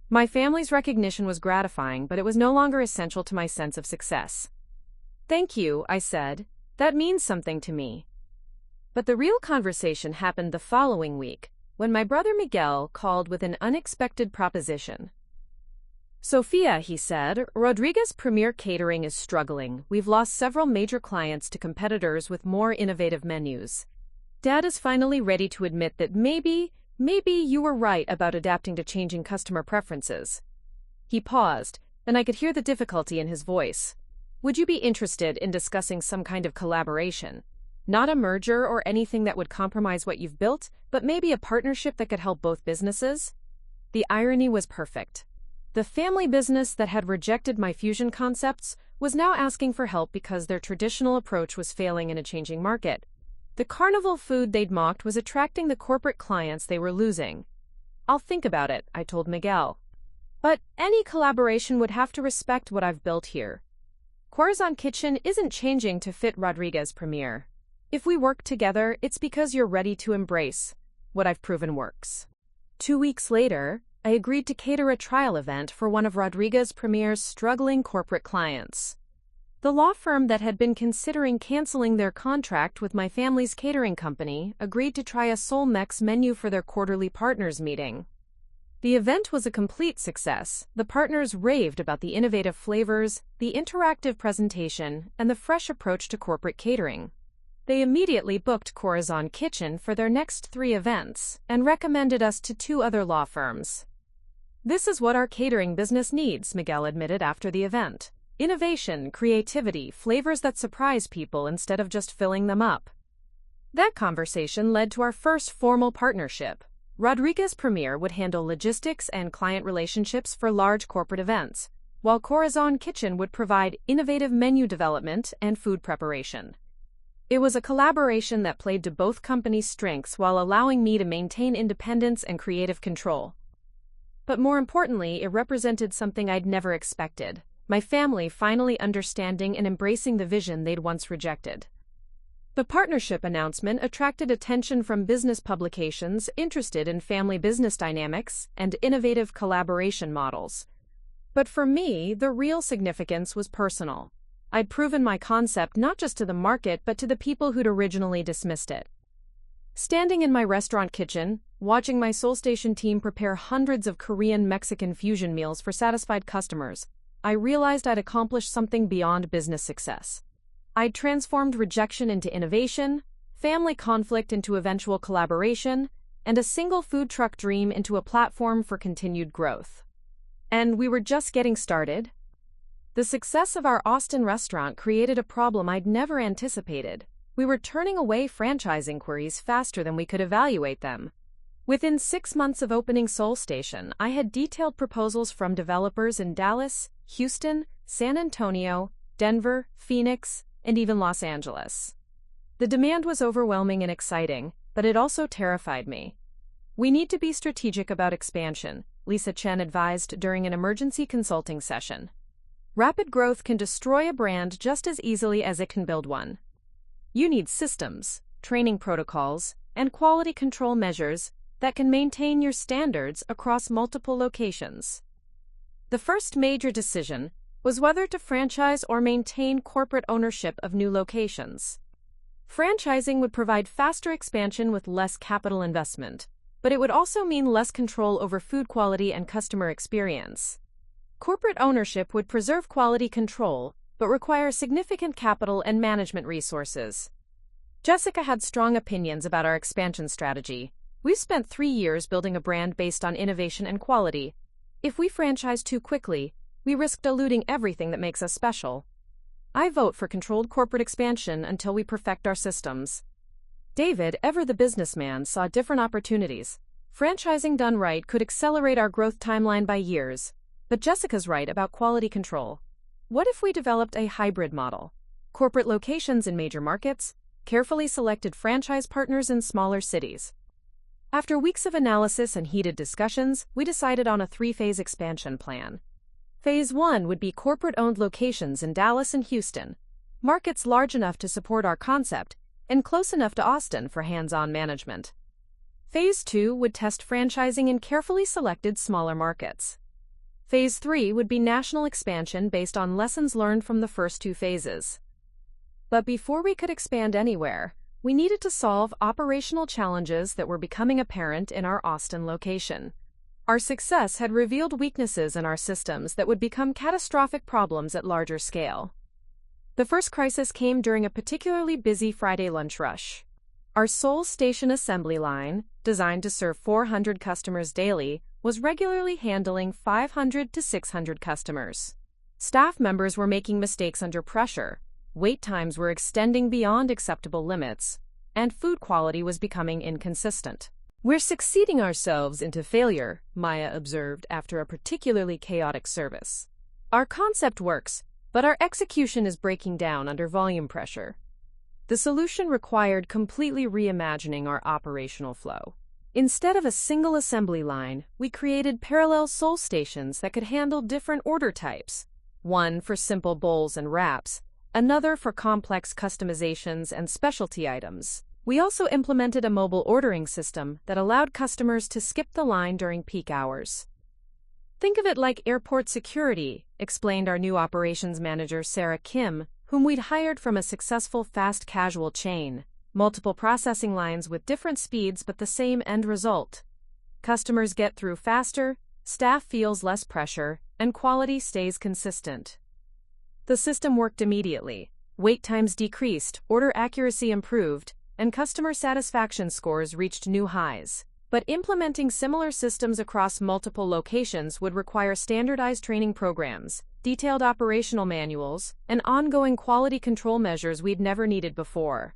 My family's recognition was gratifying, but it was no longer essential to my sense of success. "Thank you," I said. "That means something to me." But the real conversation happened the following week, when my brother Miguel called with an unexpected proposition. "Sophia," he said, "Rodriguez Premier Catering is struggling. We've lost several major clients to competitors with more innovative menus. Dad is finally ready to admit that maybe you were right about adapting to changing customer preferences." He paused, and I could hear the difficulty in his voice. "Would you be interested in discussing some kind of collaboration? Not a merger or anything that would compromise what you've built, but maybe a partnership that could help both businesses?" The irony was perfect. The family business that had rejected my fusion concepts was now asking for help because their traditional approach was failing in a changing market. The carnival food they'd mocked was attracting the corporate clients they were losing. "I'll think about it," I told Miguel. "But any collaboration would have to respect what I've built here. Corazon Kitchen isn't changing to fit Rodriguez Premier. If we work together, it's because you're ready to embrace what I've proven works." 2 weeks later, I agreed to cater a trial event for one of Rodriguez Premier's struggling corporate clients. The law firm that had been considering canceling their contract with my family's catering company agreed to try a Seoul Mex menu for their quarterly partners meeting. The event was a complete success. The partners raved about the innovative flavors, the interactive presentation, and the fresh approach to corporate catering. They immediately booked Corazon Kitchen for their next 3 events and recommended us to 2 other law firms. "This is what our catering business needs," Miguel admitted after the event. "Innovation, creativity, flavors that surprise people instead of just filling them up." That conversation led to our first formal partnership. Rodriguez Premier would handle logistics and client relationships for large corporate events, while Corazon Kitchen would provide innovative menu development and food preparation. It was a collaboration that played to both companies' strengths while allowing me to maintain independence and creative control. But more importantly, it represented something I'd never expected: my family finally understanding and embracing the vision they'd once rejected. The partnership announcement attracted attention from business publications interested in family business dynamics and innovative collaboration models. But for me, the real significance was personal. I'd proven my concept not just to the market but to the people who'd originally dismissed it. Standing in my restaurant kitchen, watching my Soul Station team prepare hundreds of Korean-Mexican fusion meals for satisfied customers, I realized I'd accomplished something beyond business success. I'd transformed rejection into innovation, family conflict into eventual collaboration, and a single food truck dream into a platform for continued growth. And we were just getting started. The success of our Austin restaurant created a problem I'd never anticipated. We were turning away franchise inquiries faster than we could evaluate them. Within 6 months of opening Soul Station, I had detailed proposals from developers in Dallas, Houston, San Antonio, Denver, Phoenix, and even Los Angeles. The demand was overwhelming and exciting, but it also terrified me. "We need to be strategic about expansion," Lisa Chen advised during an emergency consulting session. "Rapid growth can destroy a brand just as easily as it can build one. You need systems, training protocols, and quality control measures that can maintain your standards across multiple locations." The first major decision was whether to franchise or maintain corporate ownership of new locations. Franchising would provide faster expansion with less capital investment, but it would also mean less control over food quality and customer experience. Corporate ownership would preserve quality control, but require significant capital and management resources. Jessica had strong opinions about our expansion strategy. "We've spent 3 years building a brand based on innovation and quality. If we franchise too quickly, we risk diluting everything that makes us special. I vote for controlled corporate expansion until we perfect our systems." David, ever the businessman, saw different opportunities. Franchising done right could accelerate our growth timeline by years. But Jessica's right about quality control. What if we developed a hybrid model? Corporate locations in major markets, carefully selected franchise partners in smaller cities. After weeks of analysis and heated discussions, we decided on a 3-phase expansion plan. Phase 1 would be corporate-owned locations in Dallas and Houston, markets large enough to support our concept and close enough to Austin for hands-on management. Phase 2 would test franchising in carefully selected smaller markets. Phase 3 would be national expansion based on lessons learned from the first 2 phases. But before we could expand anywhere, we needed to solve operational challenges that were becoming apparent in our Austin location. Our success had revealed weaknesses in our systems that would become catastrophic problems at larger scale. The first crisis came during a particularly busy Friday lunch rush. Our Soul Station assembly line, designed to serve 400 customers daily, was regularly handling 500 to 600 customers. Staff members were making mistakes under pressure, wait times were extending beyond acceptable limits, and food quality was becoming inconsistent. "We're succeeding ourselves into failure," Maya observed after a particularly chaotic service. "Our concept works, but our execution is breaking down under volume pressure." The solution required completely reimagining our operational flow. Instead of a single assembly line, we created parallel Soul Stations that could handle different order types, one for simple bowls and wraps, another for complex customizations and specialty items. We also implemented a mobile ordering system that allowed customers to skip the line during peak hours. "Think of it like airport security," explained our new operations manager Sarah Kim, whom we'd hired from a successful fast casual chain. Multiple processing lines with different speeds but the same end result. Customers get through faster, staff feels less pressure, and quality stays consistent. The system worked immediately. Wait times decreased, order accuracy improved, and customer satisfaction scores reached new highs. But implementing similar systems across multiple locations would require standardized training programs, detailed operational manuals, and ongoing quality control measures we'd never needed before.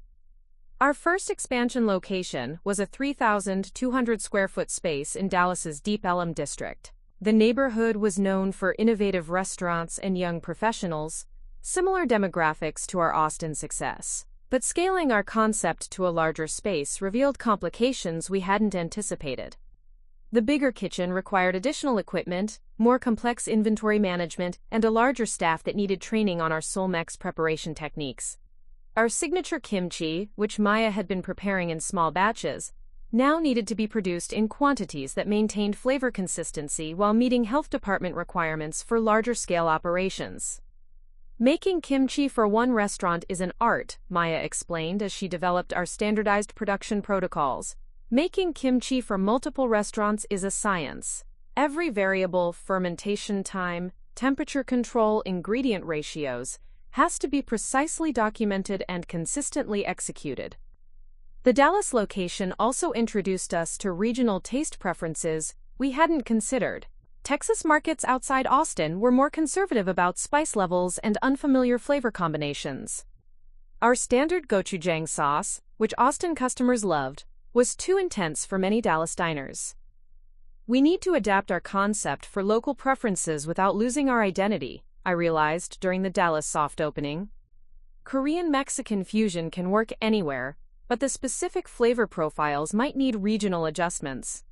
Our first expansion location was a 3,200 square foot space in Dallas's Deep Ellum district. The neighborhood was known for innovative restaurants and young professionals, similar demographics to our Austin success. But scaling our concept to a larger space revealed complications we hadn't anticipated. The bigger kitchen required additional equipment, more complex inventory management, and a larger staff that needed training on our Solmex preparation techniques. Our signature kimchi, which Maya had been preparing in small batches, now needed to be produced in quantities that maintained flavor consistency while meeting health department requirements for larger-scale operations. Making kimchi for one restaurant is an art, Maya explained as she developed our standardized production protocols. Making kimchi for multiple restaurants is a science. Every variable, fermentation time, temperature control, ingredient ratios, has to be precisely documented and consistently executed. The Dallas location also introduced us to regional taste preferences we hadn't considered. Texas markets outside Austin were more conservative about spice levels and unfamiliar flavor combinations. Our standard gochujang sauce, which Austin customers loved, was too intense for many Dallas diners. We need to adapt our concept for local preferences without losing our identity, I realized during the Dallas soft opening. Korean-Mexican fusion can work anywhere, but the specific flavor profiles might need regional adjustments.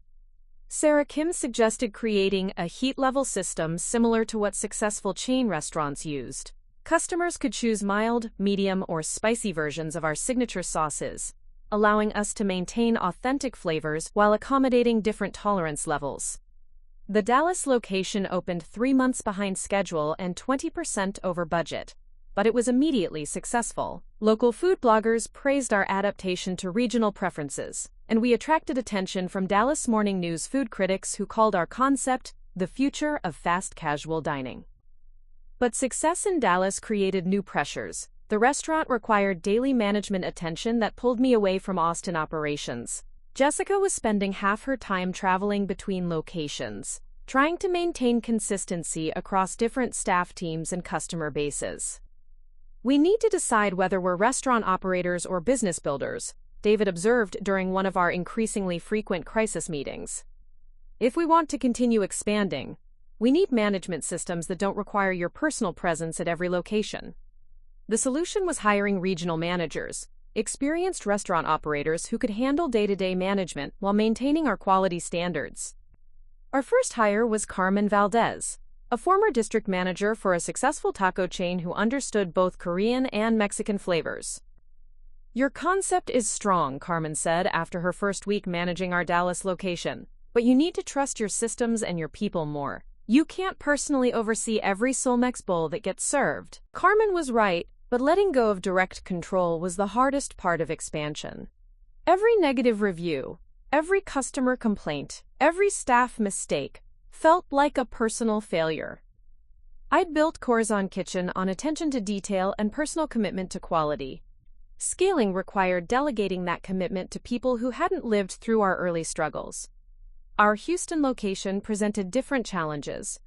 Sarah Kim suggested creating a heat-level system similar to what successful chain restaurants used. Customers could choose mild, medium, or spicy versions of our signature sauces, allowing us to maintain authentic flavors while accommodating different tolerance levels. The Dallas location opened 3 months behind schedule and 20% over budget, but it was immediately successful. Local food bloggers praised our adaptation to regional preferences, and we attracted attention from Dallas Morning News food critics who called our concept the future of fast casual dining. But success in Dallas created new pressures. The restaurant required daily management attention that pulled me away from Austin operations. Jessica was spending half her time traveling between locations, trying to maintain consistency across different staff teams and customer bases. We need to decide whether we're restaurant operators or business builders, David observed during one of our increasingly frequent crisis meetings. If we want to continue expanding, we need management systems that don't require your personal presence at every location. The solution was hiring regional managers, experienced restaurant operators who could handle day-to-day management while maintaining our quality standards. Our first hire was Carmen Valdez, a former district manager for a successful taco chain who understood both Korean and Mexican flavors. "Your concept is strong," Carmen said after her first week managing our Dallas location, "but you need to trust your systems and your people more. You can't personally oversee every Solmex bowl that gets served." Carmen was right, but letting go of direct control was the hardest part of expansion. Every negative review, every customer complaint, every staff mistake felt like a personal failure. I'd built Corazon Kitchen on attention to detail and personal commitment to quality. Scaling required delegating that commitment to people who hadn't lived through our early struggles. Our Houston location presented different challenges.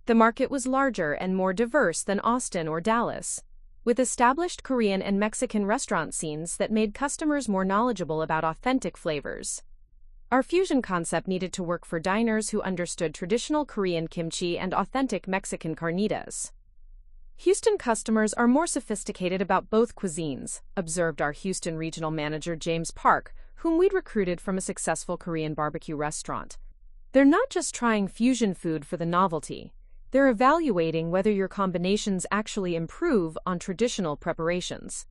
The market was larger and more diverse than Austin or Dallas, with established Korean and Mexican restaurant scenes that made customers more knowledgeable about authentic flavors. Our fusion concept needed to work for diners who understood traditional Korean kimchi and authentic Mexican carnitas. Houston customers are more sophisticated about both cuisines, observed our Houston regional manager James Park, whom we'd recruited from a successful Korean barbecue restaurant. They're not just trying fusion food for the novelty. They're evaluating whether your combinations actually improve on traditional preparations.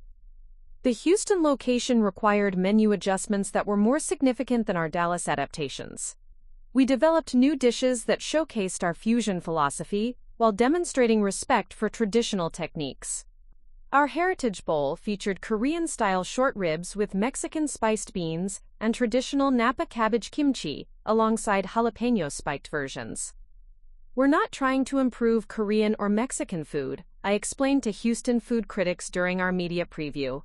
The Houston location required menu adjustments that were more significant than our Dallas adaptations. We developed new dishes that showcased our fusion philosophy while demonstrating respect for traditional techniques. Our Heritage Bowl featured Korean-style short ribs with Mexican spiced beans and traditional Napa cabbage kimchi alongside jalapeno spiked versions. "We're not trying to improve Korean or Mexican food," I explained to Houston food critics during our media preview.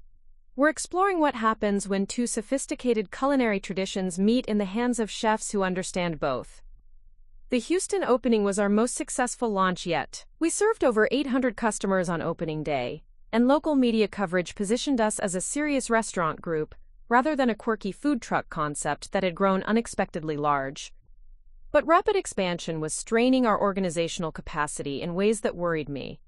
"We're exploring what happens when two sophisticated culinary traditions meet in the hands of chefs who understand both." The Houston opening was our most successful launch yet. We served over 800 customers on opening day, and local media coverage positioned us as a serious restaurant group rather than a quirky food truck concept that had grown unexpectedly large. But rapid expansion was straining our organizational capacity in ways that worried me.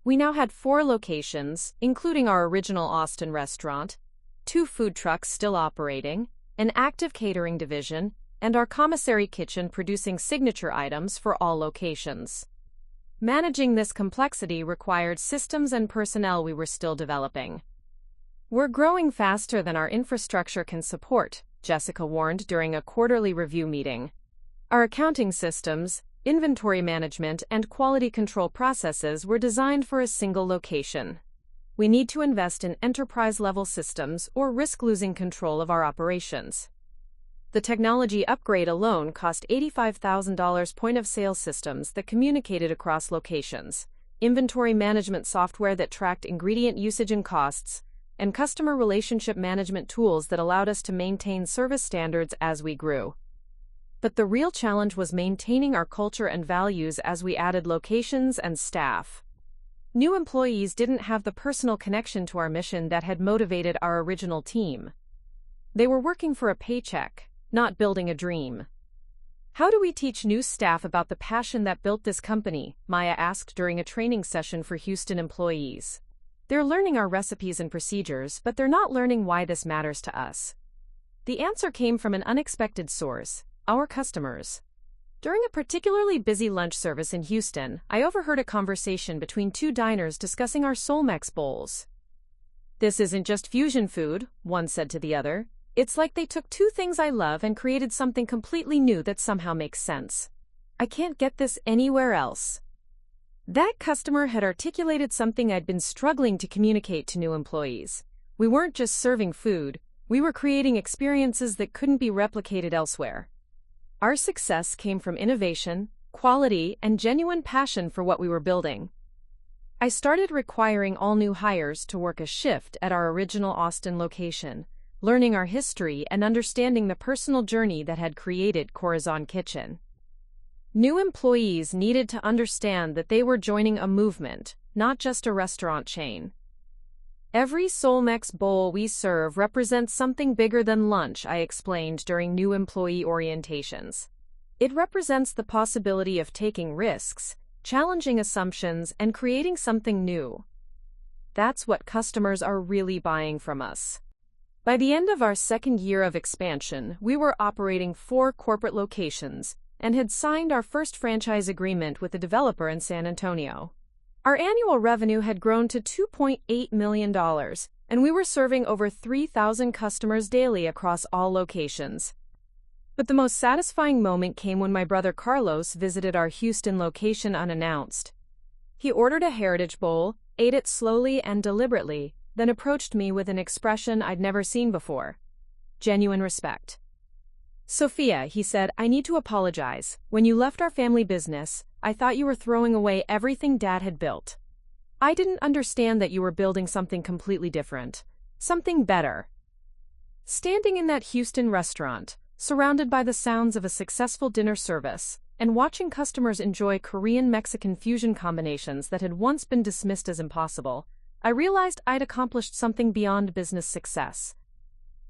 We now had 4 locations, including our original Austin restaurant, 2 food trucks still operating, an active catering division, and our commissary kitchen producing signature items for all locations. Managing this complexity required systems and personnel we were still developing. "We're growing faster than our infrastructure can support," Jessica warned during a quarterly review meeting. "Our accounting systems, inventory management, and quality control processes were designed for a single location. We need to invest in enterprise-level systems or risk losing control of our operations." The technology upgrade alone cost $85,000. Point-of-sale systems that communicated across locations, inventory management software that tracked ingredient usage and costs, and customer relationship management tools that allowed us to maintain service standards as we grew. But the real challenge was maintaining our culture and values as we added locations and staff. New employees didn't have the personal connection to our mission that had motivated our original team. They were working for a paycheck, not building a dream. "How do we teach new staff about the passion that built this company?" Maya asked during a training session for Houston employees. "They're learning our recipes and procedures, but they're not learning why this matters to us." The answer came from an unexpected source: our customers. During a particularly busy lunch service in Houston, I overheard a conversation between 2 diners discussing our Solmex bowls. "This isn't just fusion food," one said to the other. "It's like they took 2 things I love and created something completely new that somehow makes sense. I can't get this anywhere else." That customer had articulated something I'd been struggling to communicate to new employees. We weren't just serving food, we were creating experiences that couldn't be replicated elsewhere. Our success came from innovation, quality, and genuine passion for what we were building. I started requiring all new hires to work a shift at our original Austin location, learning our history and understanding the personal journey that had created Corazon Kitchen. New employees needed to understand that they were joining a movement, not just a restaurant chain. "Every Solmex bowl we serve represents something bigger than lunch," I explained during new employee orientations. "It represents the possibility of taking risks, challenging assumptions, and creating something new. That's what customers are really buying from us." By the end of our 2nd year of expansion, we were operating 4 corporate locations and had signed our first franchise agreement with a developer in San Antonio. Our annual revenue had grown to $2.8 million, and we were serving over 3,000 customers daily across all locations. But the most satisfying moment came when my brother Carlos visited our Houston location unannounced. He ordered a heritage bowl, ate it slowly and deliberately, then approached me with an expression I'd never seen before: genuine respect. "Sofia," he said, "I need to apologize. When you left our family business, I thought you were throwing away everything Dad had built. I didn't understand that you were building something completely different, something better." Standing in that Houston restaurant, surrounded by the sounds of a successful dinner service, and watching customers enjoy Korean-Mexican fusion combinations that had once been dismissed as impossible, I realized I'd accomplished something beyond business success.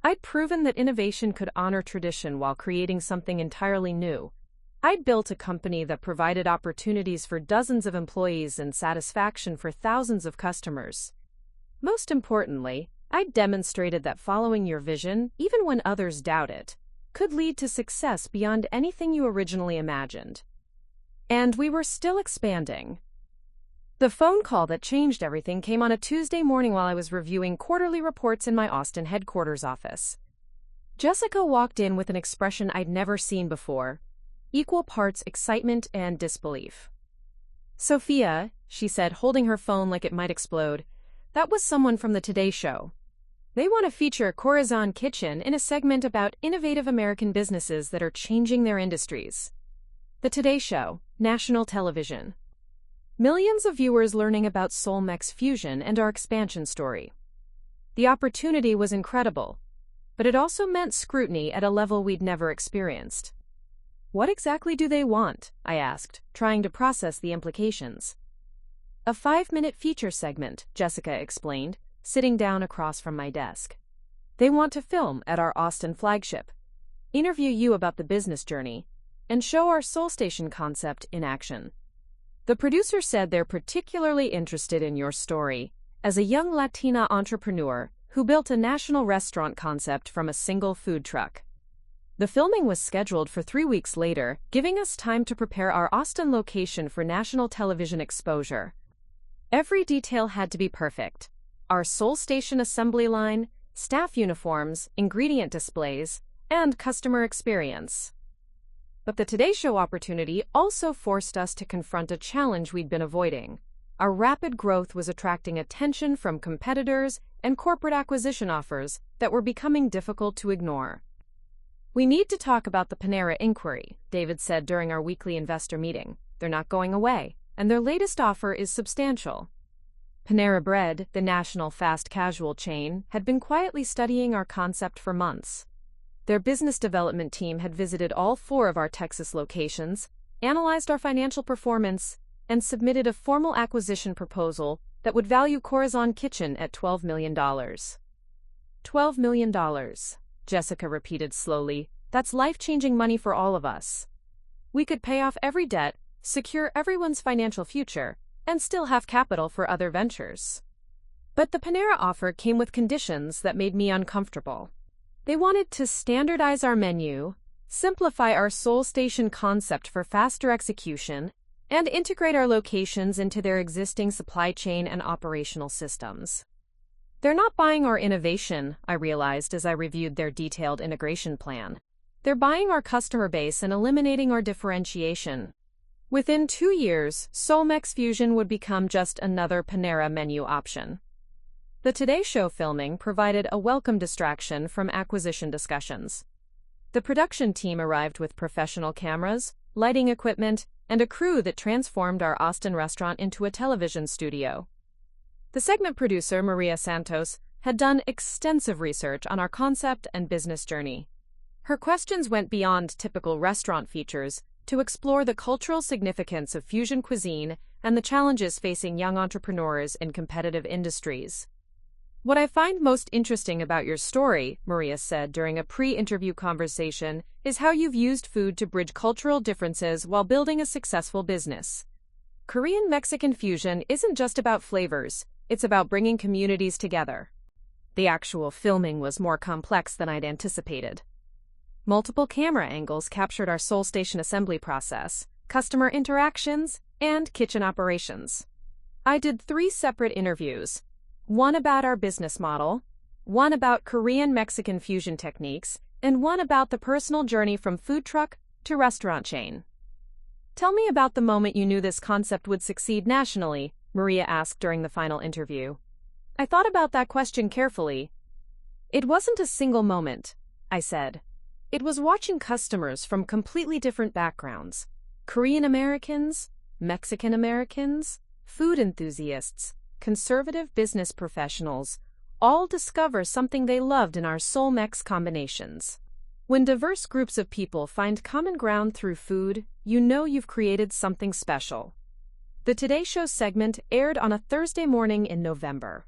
I'd proven that innovation could honor tradition while creating something entirely new. I'd built a company that provided opportunities for dozens of employees and satisfaction for thousands of customers. Most importantly, I'd demonstrated that following your vision, even when others doubt it, could lead to success beyond anything you originally imagined. And we were still expanding. The phone call that changed everything came on a Tuesday morning while I was reviewing quarterly reports in my Austin headquarters office. Jessica walked in with an expression I'd never seen before, equal parts excitement and disbelief. "Sofia," she said, holding her phone like it might explode, "that was someone from the Today Show. They want to feature Corazon Kitchen in a segment about innovative American businesses that are changing their industries." The Today Show, national television. Millions of viewers learning about Solmex fusion and our expansion story. The opportunity was incredible, but it also meant scrutiny at a level we'd never experienced. "What exactly do they want?" I asked, trying to process the implications. "A 5-minute feature segment," Jessica explained, sitting down across from my desk. "They want to film at our Austin flagship, interview you about the business journey, and show our Soul Station concept in action." The producer said they're particularly interested in your story as a young Latina entrepreneur who built a national restaurant concept from a single food truck. The filming was scheduled for 3 weeks later, giving us time to prepare our Austin location for national television exposure. Every detail had to be perfect. Our Soul Station assembly line, staff uniforms, ingredient displays, and customer experience. But the Today Show opportunity also forced us to confront a challenge we'd been avoiding. Our rapid growth was attracting attention from competitors and corporate acquisition offers that were becoming difficult to ignore. "We need to talk about the Panera inquiry," David said during our weekly investor meeting. "They're not going away, and their latest offer is substantial." Panera Bread, the national fast casual chain, had been quietly studying our concept for months. Their business development team had visited all 4 of our Texas locations, analyzed our financial performance, and submitted a formal acquisition proposal that would value Corazon Kitchen at $12 million. $12 million, Jessica repeated slowly. "That's life-changing money for all of us. We could pay off every debt, secure everyone's financial future, and still have capital for other ventures." But the Panera offer came with conditions that made me uncomfortable. They wanted to standardize our menu, simplify our Soul Station concept for faster execution, and integrate our locations into their existing supply chain and operational systems. They're not buying our innovation, I realized as I reviewed their detailed integration plan. They're buying our customer base and eliminating our differentiation. Within 2 years, Soulmex Fusion would become just another Panera menu option. The Today Show filming provided a welcome distraction from acquisition discussions. The production team arrived with professional cameras, lighting equipment, and a crew that transformed our Austin restaurant into a television studio. The segment producer, Maria Santos, had done extensive research on our concept and business journey. Her questions went beyond typical restaurant features to explore the cultural significance of fusion cuisine and the challenges facing young entrepreneurs in competitive industries. "What I find most interesting about your story," Maria said during a pre-interview conversation, "is how you've used food to bridge cultural differences while building a successful business. Korean-Mexican fusion isn't just about flavors, it's about bringing communities together." The actual filming was more complex than I'd anticipated. Multiple camera angles captured our Soul Station assembly process, customer interactions, and kitchen operations. I did 3 separate interviews. One about our business model, one about Korean-Mexican fusion techniques, and one about the personal journey from food truck to restaurant chain. "Tell me about the moment you knew this concept would succeed nationally," Maria asked during the final interview. I thought about that question carefully. "It wasn't a single moment," I said. "It was watching customers from completely different backgrounds. Korean Americans, Mexican Americans, food enthusiasts, conservative business professionals, all discover something they loved in our Soulmex combinations. When diverse groups of people find common ground through food, you know you've created something special." The Today Show segment aired on a Thursday morning in November.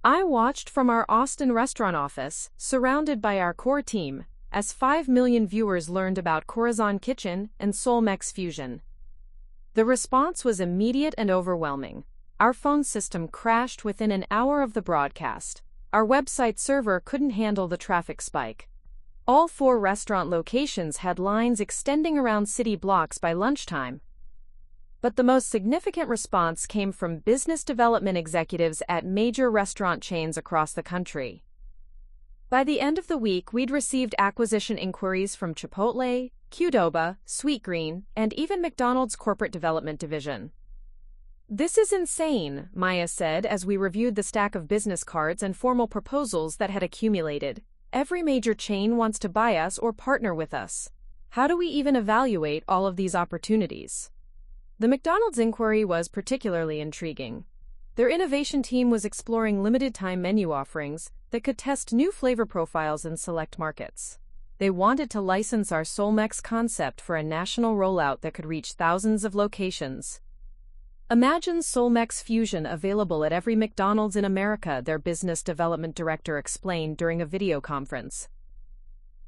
I watched from our Austin restaurant office, surrounded by our core team, as 5 million viewers learned about Corazon Kitchen and Soulmex Fusion. The response was immediate and overwhelming. Our phone system crashed within an hour of the broadcast. Our website server couldn't handle the traffic spike. All 4 restaurant locations had lines extending around city blocks by lunchtime. But the most significant response came from business development executives at major restaurant chains across the country. By the end of the week, we'd received acquisition inquiries from Chipotle, Qdoba, Sweetgreen, and even McDonald's Corporate Development Division. "This is insane," Maya said as we reviewed the stack of business cards and formal proposals that had accumulated. "Every major chain wants to buy us or partner with us. How do we even evaluate all of these opportunities?" The McDonald's inquiry was particularly intriguing. Their innovation team was exploring limited-time menu offerings that could test new flavor profiles in select markets. They wanted to license our Soulmex concept for a national rollout that could reach thousands of locations. "Imagine Soulmex Fusion available at every McDonald's in America," their business development director explained during a video conference.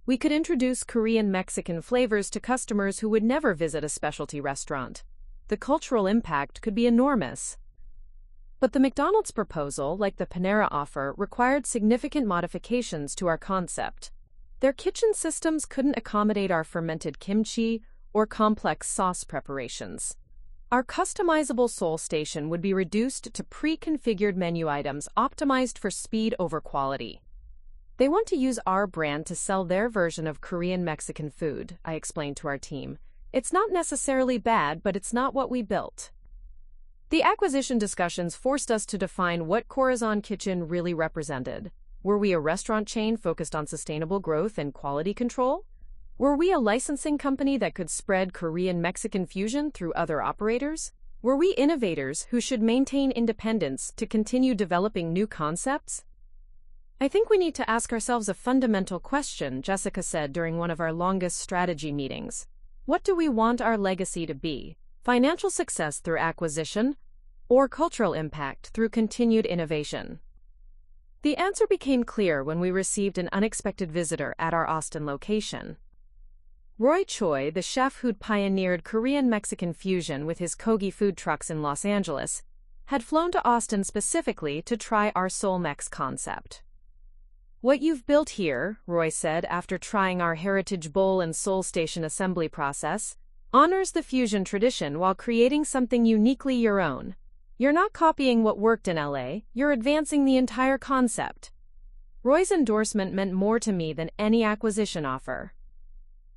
"We could introduce Korean-Mexican flavors to customers who would never visit a specialty restaurant. the cultural impact could be enormous. But the McDonald's proposal, like the Panera offer, required significant modifications to our concept. Their kitchen systems couldn't accommodate our fermented kimchi or complex sauce preparations. Our customizable Seoul station would be reduced to pre-configured menu items optimized for speed over quality. They want to use our brand to sell their version of Korean Mexican food, I explained to our team. It's not necessarily bad, but it's not what we built. The acquisition discussions forced us to define what Corazon Kitchen really represented. Were we a restaurant chain focused on sustainable growth and quality control? Were we a licensing company that could spread Korean-Mexican fusion through other operators? Were we innovators who should maintain independence to continue developing new concepts? I think we need to ask ourselves a fundamental question, Jessica said during one of our longest strategy meetings. What do we want our legacy to be? Financial success through acquisition, or cultural impact through continued innovation? The answer became clear when we received an unexpected visitor at our Austin location. Roy Choi, the chef who'd pioneered Korean-Mexican fusion with his Kogi food trucks in Los Angeles, had flown to Austin specifically to try our Seoul Mex concept. "What you've built here," Roy said after trying our Heritage Bowl and Seoul Station assembly process, "honors the fusion tradition while creating something uniquely your own. You're not copying what worked in LA, you're advancing the entire concept." Roy's endorsement meant more to me than any acquisition offer.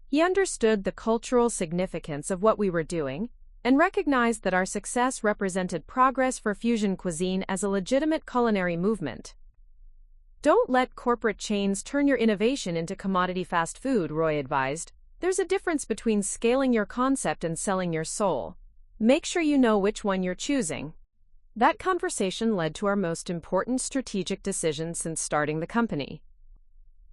He understood the cultural significance of what we were doing and recognized that our success represented progress for fusion cuisine as a legitimate culinary movement. "Don't let corporate chains turn your innovation into commodity fast food," Roy advised. "There's a difference between scaling your concept and selling your soul. Make sure you know which one you're choosing." That conversation led to our most important strategic decision since starting the company.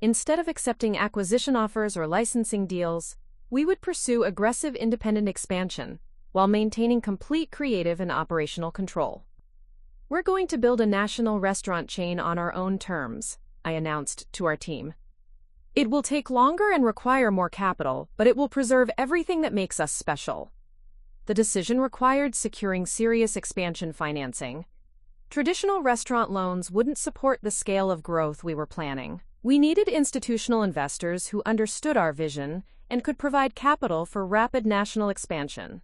Instead of accepting acquisition offers or licensing deals, we would pursue aggressive independent expansion while maintaining complete creative and operational control. "We're going to build a national restaurant chain on our own terms," I announced to our team. "It will take longer and require more capital, but it will preserve everything that makes us special." The decision required securing serious expansion financing. Traditional restaurant loans wouldn't support the scale of growth we were planning. We needed institutional investors who understood our vision and could provide capital for rapid national expansion.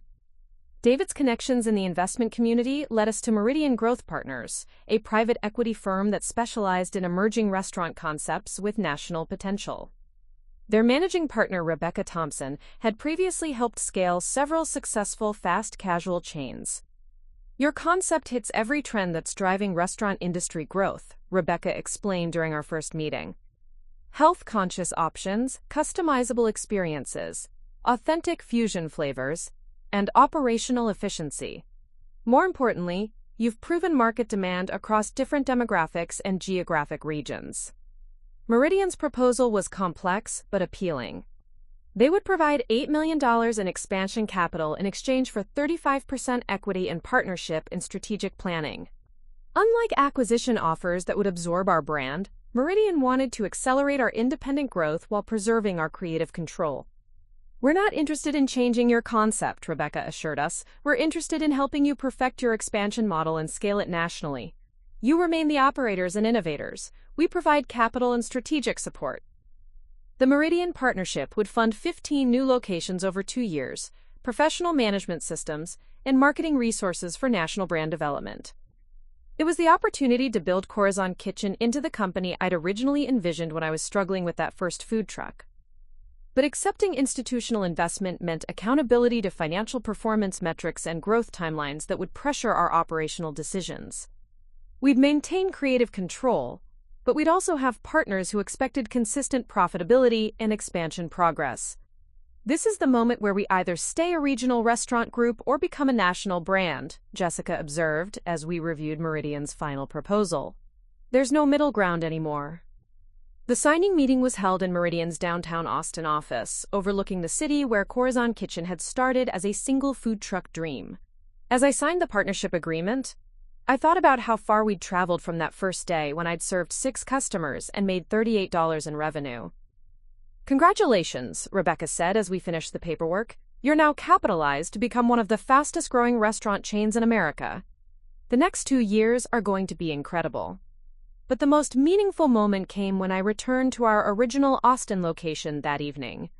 David's connections in the investment community led us to Meridian Growth Partners, a private equity firm that specialized in emerging restaurant concepts with national potential. Their managing partner, Rebecca Thompson, had previously helped scale several successful fast casual chains. "Your concept hits every trend that's driving restaurant industry growth," Rebecca explained during our first meeting. "Health-conscious options, customizable experiences, authentic fusion flavors, and operational efficiency. More importantly, you've proven market demand across different demographics and geographic regions." Meridian's proposal was complex but appealing. They would provide $8 million in expansion capital in exchange for 35% equity and partnership in strategic planning. Unlike acquisition offers that would absorb our brand, Meridian wanted to accelerate our independent growth while preserving our creative control. "We're not interested in changing your concept," Rebecca assured us. "We're interested in helping you perfect your expansion model and scale it nationally. You remain the operators and innovators. We provide capital and strategic support." The Meridian partnership would fund 15 new locations over 2 years, professional management systems, and marketing resources for national brand development. It was the opportunity to build Corazon Kitchen into the company I'd originally envisioned when I was struggling with that first food truck. But accepting institutional investment meant accountability to financial performance metrics and growth timelines that would pressure our operational decisions. We'd maintain creative control, but we'd also have partners who expected consistent profitability and expansion progress. "This is the moment where we either stay a regional restaurant group or become a national brand," Jessica observed as we reviewed Meridian's final proposal. "There's no middle ground anymore." The signing meeting was held in Meridian's downtown Austin office, overlooking the city where Corazon Kitchen had started as a single food truck dream. As I signed the partnership agreement, I thought about how far we'd traveled from that first day when I'd served 6 customers and made $38 in revenue. "Congratulations," Rebecca said as we finished the paperwork. You're now capitalized to become one of the fastest-growing restaurant chains in America. The next 2 years are going to be incredible. But the most meaningful moment came when I returned to our original Austin location that evening.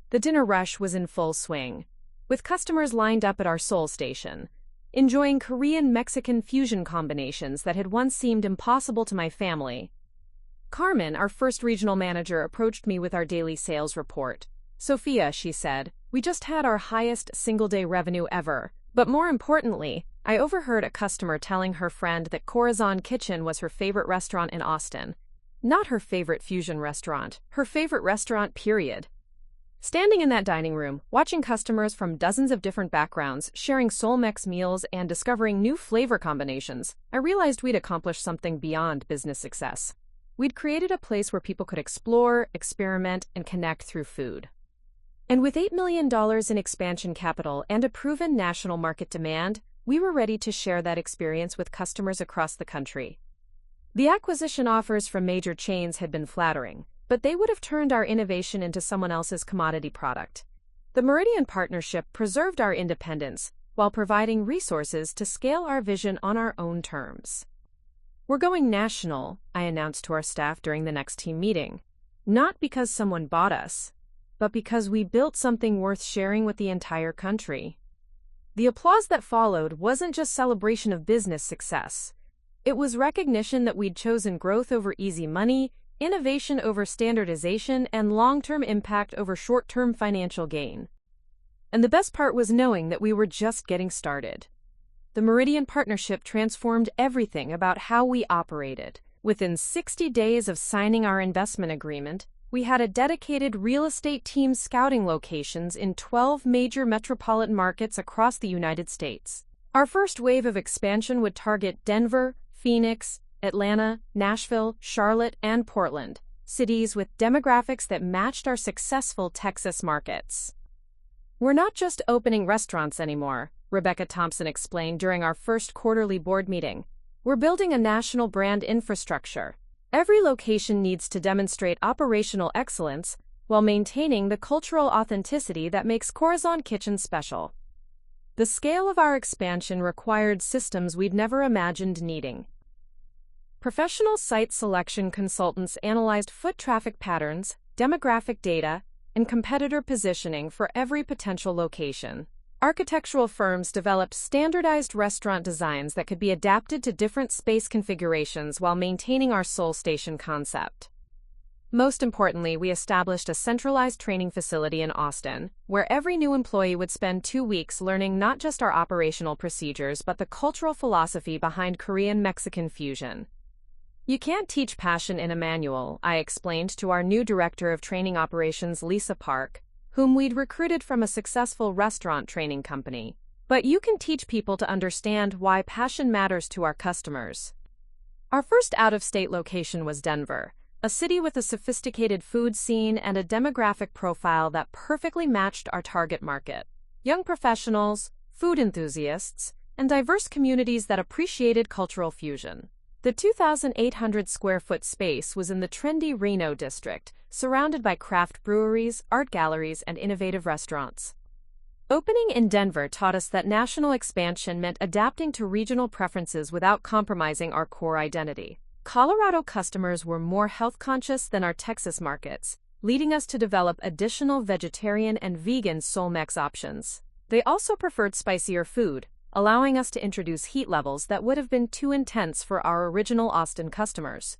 The dinner rush was in full swing, with customers lined up at our Seoul station, enjoying Korean-Mexican fusion combinations that had once seemed impossible to my family. Carmen, our first regional manager, approached me with our daily sales report. "Sofia," she said, "we just had our highest single-day revenue ever. But more importantly, I overheard a customer telling her friend that Corazon Kitchen was her favorite restaurant in Austin. Not her favorite fusion restaurant, her favorite restaurant, period." Standing in that dining room, watching customers from dozens of different backgrounds sharing Seoul-Mex meals and discovering new flavor combinations, I realized we'd accomplished something beyond business success. We'd created a place where people could explore, experiment, and connect through food. And with $8 million in expansion capital and a proven national market demand, we were ready to share that experience with customers across the country. The acquisition offers from major chains had been flattering, but they would have turned our innovation into someone else's commodity product. The Meridian partnership preserved our independence while providing resources to scale our vision on our own terms. "We're going national," I announced to our staff during the next team meeting. "Not because someone bought us, but because we built something worth sharing with the entire country." The applause that followed wasn't just celebration of business success. It was recognition that we'd chosen growth over easy money, innovation over standardization, and long-term impact over short-term financial gain. And the best part was knowing that we were just getting started. The Meridian partnership transformed everything about how we operated. Within 60 days of signing our investment agreement, we had a dedicated real estate team scouting locations in 12 major metropolitan markets across the United States. Our first wave of expansion would target Denver, Phoenix, Atlanta, Nashville, Charlotte, and Portland, cities with demographics that matched our successful Texas markets. "We're not just opening restaurants anymore," Rebecca Thompson explained during our first quarterly board meeting. "We're building a national brand infrastructure. Every location needs to demonstrate operational excellence while maintaining the cultural authenticity that makes Corazon Kitchen special." The scale of our expansion required systems we'd never imagined needing. Professional site selection consultants analyzed foot traffic patterns, demographic data, and competitor positioning for every potential location. Architectural firms developed standardized restaurant designs that could be adapted to different space configurations while maintaining our Seoul station concept. Most importantly, we established a centralized training facility in Austin, where every new employee would spend 2 weeks learning not just our operational procedures but the cultural philosophy behind Korean-Mexican fusion. "You can't teach passion in a manual," I explained to our new director of training operations, Lisa Park, whom we'd recruited from a successful restaurant training company. "But you can teach people to understand why passion matters to our customers." Our first out-of-state location was Denver, a city with a sophisticated food scene and a demographic profile that perfectly matched our target market: young professionals, food enthusiasts, and diverse communities that appreciated cultural fusion. The 2,800-square-foot space was in the trendy Reno district, surrounded by craft breweries, art galleries, and innovative restaurants. Opening in Denver taught us that national expansion meant adapting to regional preferences without compromising our core identity. Colorado customers were more health-conscious than our Texas markets, leading us to develop additional vegetarian and vegan Seoul-Mex options. They also preferred spicier food, allowing us to introduce heat levels that would have been too intense for our original Austin customers.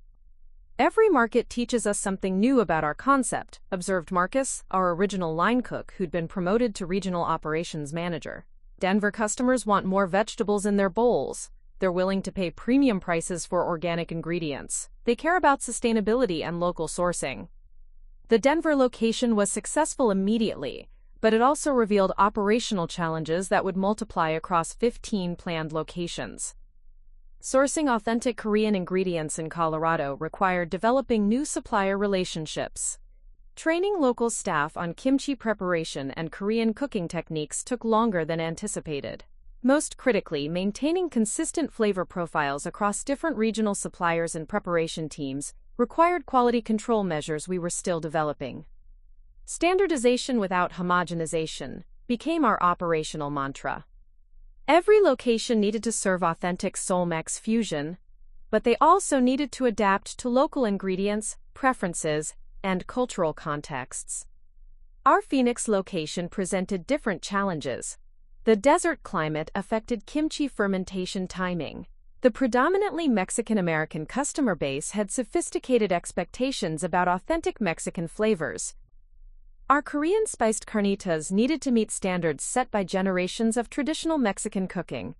"Every market teaches us something new about our concept," observed Marcus, our original line cook who'd been promoted to regional operations manager. "Denver customers want more vegetables in their bowls. They're willing to pay premium prices for organic ingredients. They care about sustainability and local sourcing." The Denver location was successful immediately, but it also revealed operational challenges that would multiply across 15 planned locations. Sourcing authentic Korean ingredients in Colorado required developing new supplier relationships. Training local staff on kimchi preparation and Korean cooking techniques took longer than anticipated. Most critically, maintaining consistent flavor profiles across different regional suppliers and preparation teams required quality control measures we were still developing. Standardization without homogenization became our operational mantra. Every location needed to serve authentic Seoul-Mex fusion, but they also needed to adapt to local ingredients, preferences, and cultural contexts. Our Phoenix location presented different challenges. The desert climate affected kimchi fermentation timing. The predominantly Mexican-American customer base had sophisticated expectations about authentic Mexican flavors. Our Korean spiced carnitas needed to meet standards set by generations of traditional Mexican cooking.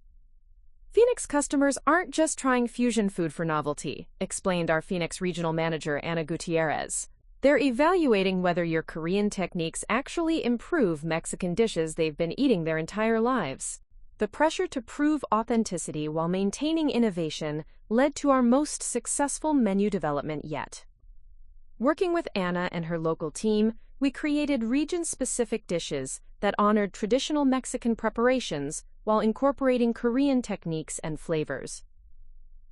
Phoenix customers aren't just trying fusion food for novelty, explained our Phoenix regional manager Ana Gutierrez. They're evaluating whether your Korean techniques actually improve Mexican dishes they've been eating their entire lives. The pressure to prove authenticity while maintaining innovation led to our most successful menu development yet. Working with Anna and her local team, we created region-specific dishes that honored traditional Mexican preparations while incorporating Korean techniques and flavors.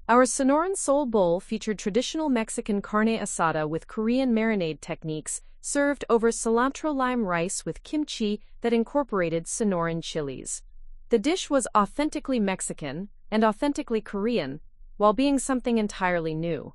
Our Sonoran Soul Bowl featured traditional Mexican carne asada with Korean marinade techniques served over cilantro lime rice with kimchi that incorporated Sonoran chilies. The dish was authentically Mexican and authentically Korean, while being something entirely new.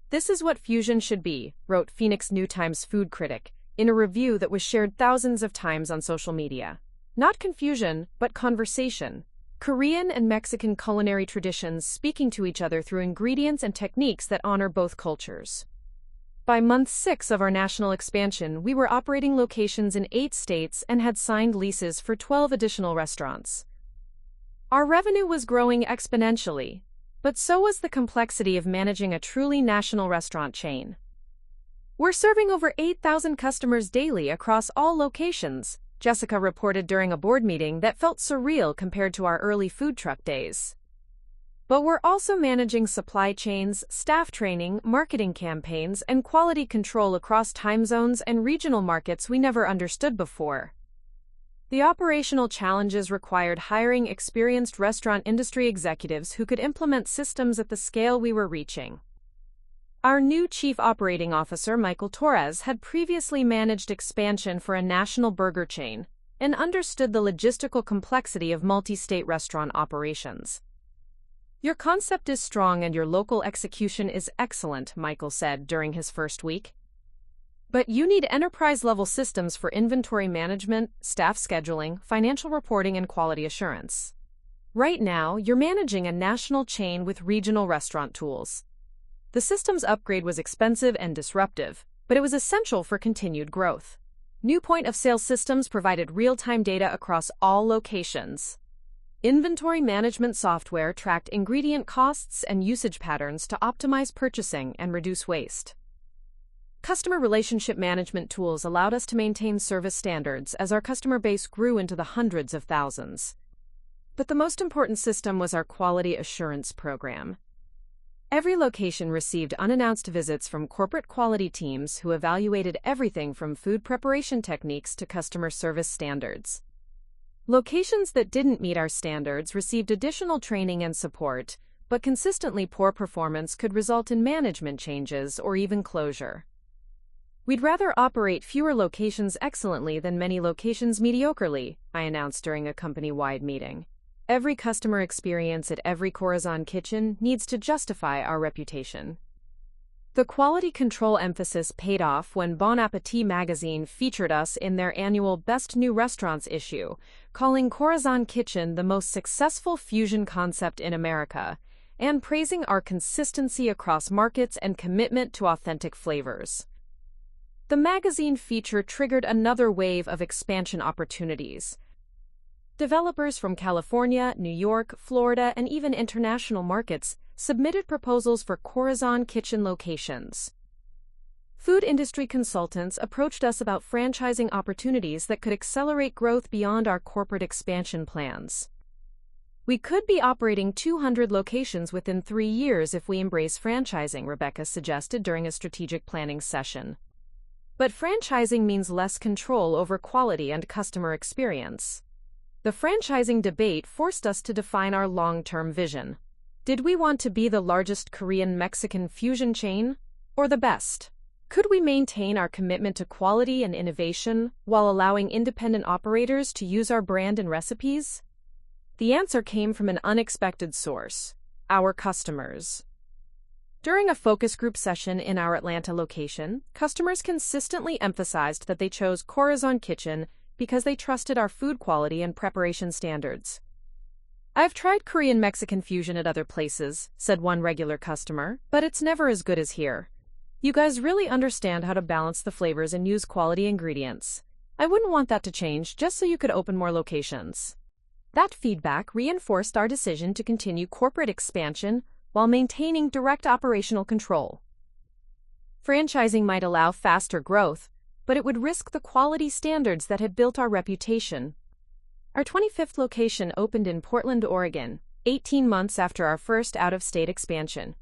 "This is what fusion should be," wrote Phoenix New Times food critic in a review that was shared thousands of times on social media. Not confusion, but conversation. Korean and Mexican culinary traditions speaking to each other through ingredients and techniques that honor both cultures. By month 6 of our national expansion, we were operating locations in 8 states and had signed leases for 12 additional restaurants. Our revenue was growing exponentially, but so was the complexity of managing a truly national restaurant chain. "We're serving over 8,000 customers daily across all locations," Jessica reported during a board meeting that felt surreal compared to our early food truck days. "But we're also managing supply chains, staff training, marketing campaigns, and quality control across time zones and regional markets we never understood before." The operational challenges required hiring experienced restaurant industry executives who could implement systems at the scale we were reaching. Our new Chief Operating Officer, Michael Torres, had previously managed expansion for a national burger chain and understood the logistical complexity of multi-state restaurant operations. "Your concept is strong and your local execution is excellent," Michael said during his first week. "But you need enterprise-level systems for inventory management, staff scheduling, financial reporting, and quality assurance. Right now, you're managing a national chain with regional restaurant tools." The systems upgrade was expensive and disruptive, but it was essential for continued growth. New point-of-sale systems provided real-time data across all locations. Inventory management software tracked ingredient costs and usage patterns to optimize purchasing and reduce waste. Customer relationship management tools allowed us to maintain service standards as our customer base grew into the hundreds of thousands. But the most important system was our quality assurance program. Every location received unannounced visits from corporate quality teams who evaluated everything from food preparation techniques to customer service standards. Locations that didn't meet our standards received additional training and support, but consistently poor performance could result in management changes or even closure. "We'd rather operate fewer locations excellently than many locations mediocrely," I announced during a company-wide meeting. "Every customer experience at every Corazon kitchen needs to justify our reputation." The quality control emphasis paid off when Bon Appetit magazine featured us in their annual Best New Restaurants issue, calling Corazon Kitchen the most successful fusion concept in America, and praising our consistency across markets and commitment to authentic flavors. The magazine feature triggered another wave of expansion opportunities. Developers from California, New York, Florida, and even international markets submitted proposals for Corazon Kitchen locations. Food industry consultants approached us about franchising opportunities that could accelerate growth beyond our corporate expansion plans. "We could be operating 200 locations within 3 years if we embrace franchising," Rebecca suggested during a strategic planning session. "But franchising means less control over quality and customer experience." The franchising debate forced us to define our long-term vision. Did we want to be the largest Korean-Mexican fusion chain, or the best? Could we maintain our commitment to quality and innovation while allowing independent operators to use our brand and recipes? The answer came from an unexpected source: our customers. During a focus group session in our Atlanta location, customers consistently emphasized that they chose Corazon Kitchen because they trusted our food quality and preparation standards. "I've tried Korean Mexican fusion at other places," said one regular customer, "but it's never as good as here. You guys really understand how to balance the flavors and use quality ingredients. I wouldn't want that to change just so you could open more locations." That feedback reinforced our decision to continue corporate expansion while maintaining direct operational control. Franchising might allow faster growth, but it would risk the quality standards that had built our reputation. Our 25th location opened in Portland, Oregon, 18 months after our first out-of-state expansion.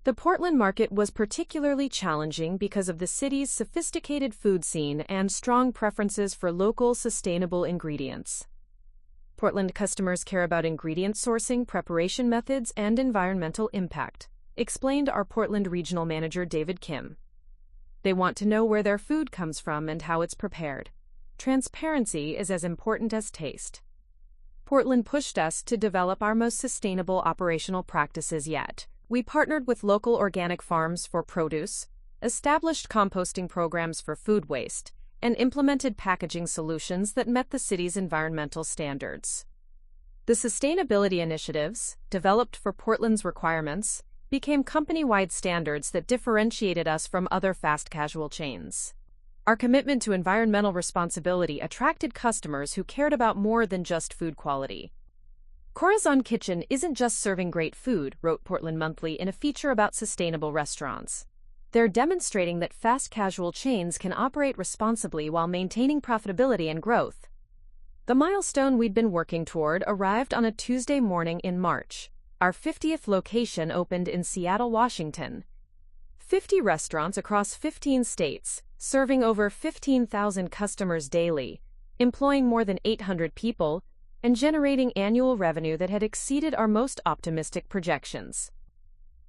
The Portland market was particularly challenging because of the city's sophisticated food scene and strong preferences for local, sustainable ingredients. Portland customers care about ingredient sourcing, preparation methods, and environmental impact, explained our Portland regional manager David Kim. They want to know where their food comes from and how it's prepared. Transparency is as important as taste. Portland pushed us to develop our most sustainable operational practices yet. We partnered with local organic farms for produce, established composting programs for food waste, and implemented packaging solutions that met the city's environmental standards. The sustainability initiatives, developed for Portland's requirements, became company-wide standards that differentiated us from other fast casual chains. Our commitment to environmental responsibility attracted customers who cared about more than just food quality. "Corazon Kitchen isn't just serving great food," wrote Portland Monthly in a feature about sustainable restaurants. "They're demonstrating that fast casual chains can operate responsibly while maintaining profitability and growth." The milestone we'd been working toward arrived on a Tuesday morning in March. Our 50th location opened in Seattle, Washington. 50 restaurants across 15 states, serving over 15,000 customers daily, employing more than 800 people, and generating annual revenue that had exceeded our most optimistic projections.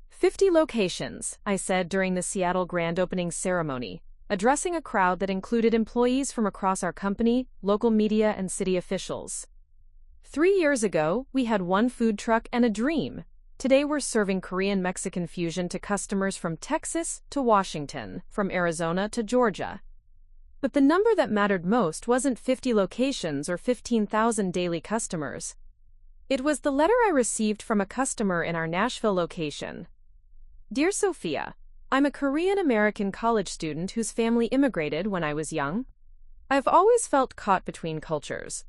50 locations, I said during the Seattle grand opening ceremony, addressing a crowd that included employees from across our company, local media, and city officials. 3 years ago, we had one food truck and a dream. Today we're serving Korean Mexican fusion to customers from Texas to Washington, from Arizona to Georgia. But the number that mattered most wasn't 50 locations or 15,000 daily customers. It was the letter I received from a customer in our Nashville location. "Dear Sofia, I'm a Korean-American college student whose family immigrated when I was young. I've always felt caught between cultures.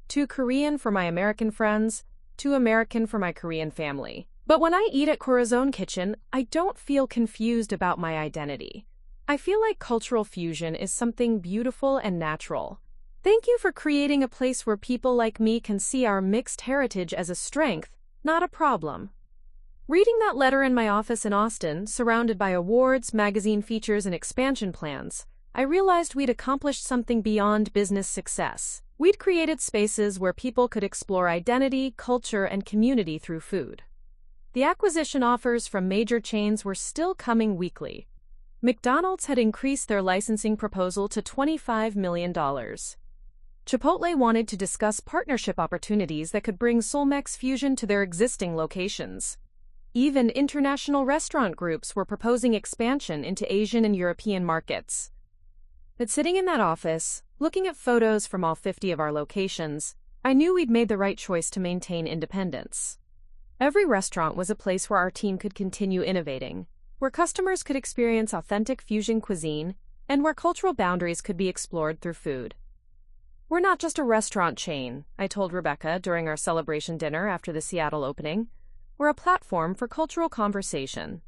Too Korean for my American friends, too American for my Korean family. But when I eat at Corazon Kitchen, I don't feel confused about my identity. I feel like cultural fusion is something beautiful and natural. Thank you for creating a place where people like me can see our mixed heritage as a strength, not a problem." Reading that letter in my office in Austin, surrounded by awards, magazine features, and expansion plans, I realized we'd accomplished something beyond business success. We'd created spaces where people could explore identity, culture, and community through food. The acquisition offers from major chains were still coming weekly. McDonald's had increased their licensing proposal to $25 million. Chipotle wanted to discuss partnership opportunities that could bring Solmex Fusion to their existing locations. Even international restaurant groups were proposing expansion into Asian and European markets. But sitting in that office, looking at photos from all 50 of our locations, I knew we'd made the right choice to maintain independence. Every restaurant was a place where our team could continue innovating, where customers could experience authentic fusion cuisine, and where cultural boundaries could be explored through food. "We're not just a restaurant chain," I told Rebecca during our celebration dinner after the Seattle opening. "We're a platform for cultural conversation.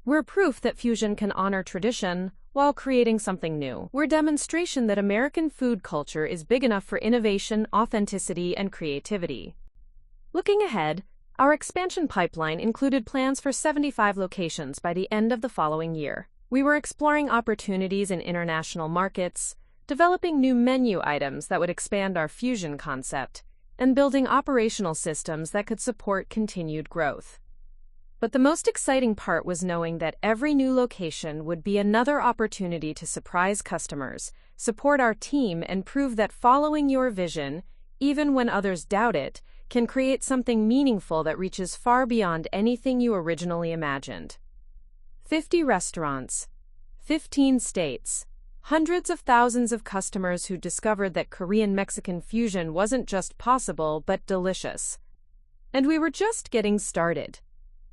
We're proof that fusion can honor tradition while creating something new. We're demonstration that American food culture is big enough for innovation, authenticity, and creativity." Looking ahead, our expansion pipeline included plans for 75 locations by the end of the following year. We were exploring opportunities in international markets, developing new menu items that would expand our fusion concept, and building operational systems that could support continued growth. But the most exciting part was knowing that every new location would be another opportunity to surprise customers, support our team, and prove that following your vision, even when others doubt it, can create something meaningful that reaches far beyond anything you originally imagined. 50 restaurants, 15 states, hundreds of thousands of customers who discovered that Korean-Mexican fusion wasn't just possible but delicious. And we were just getting started.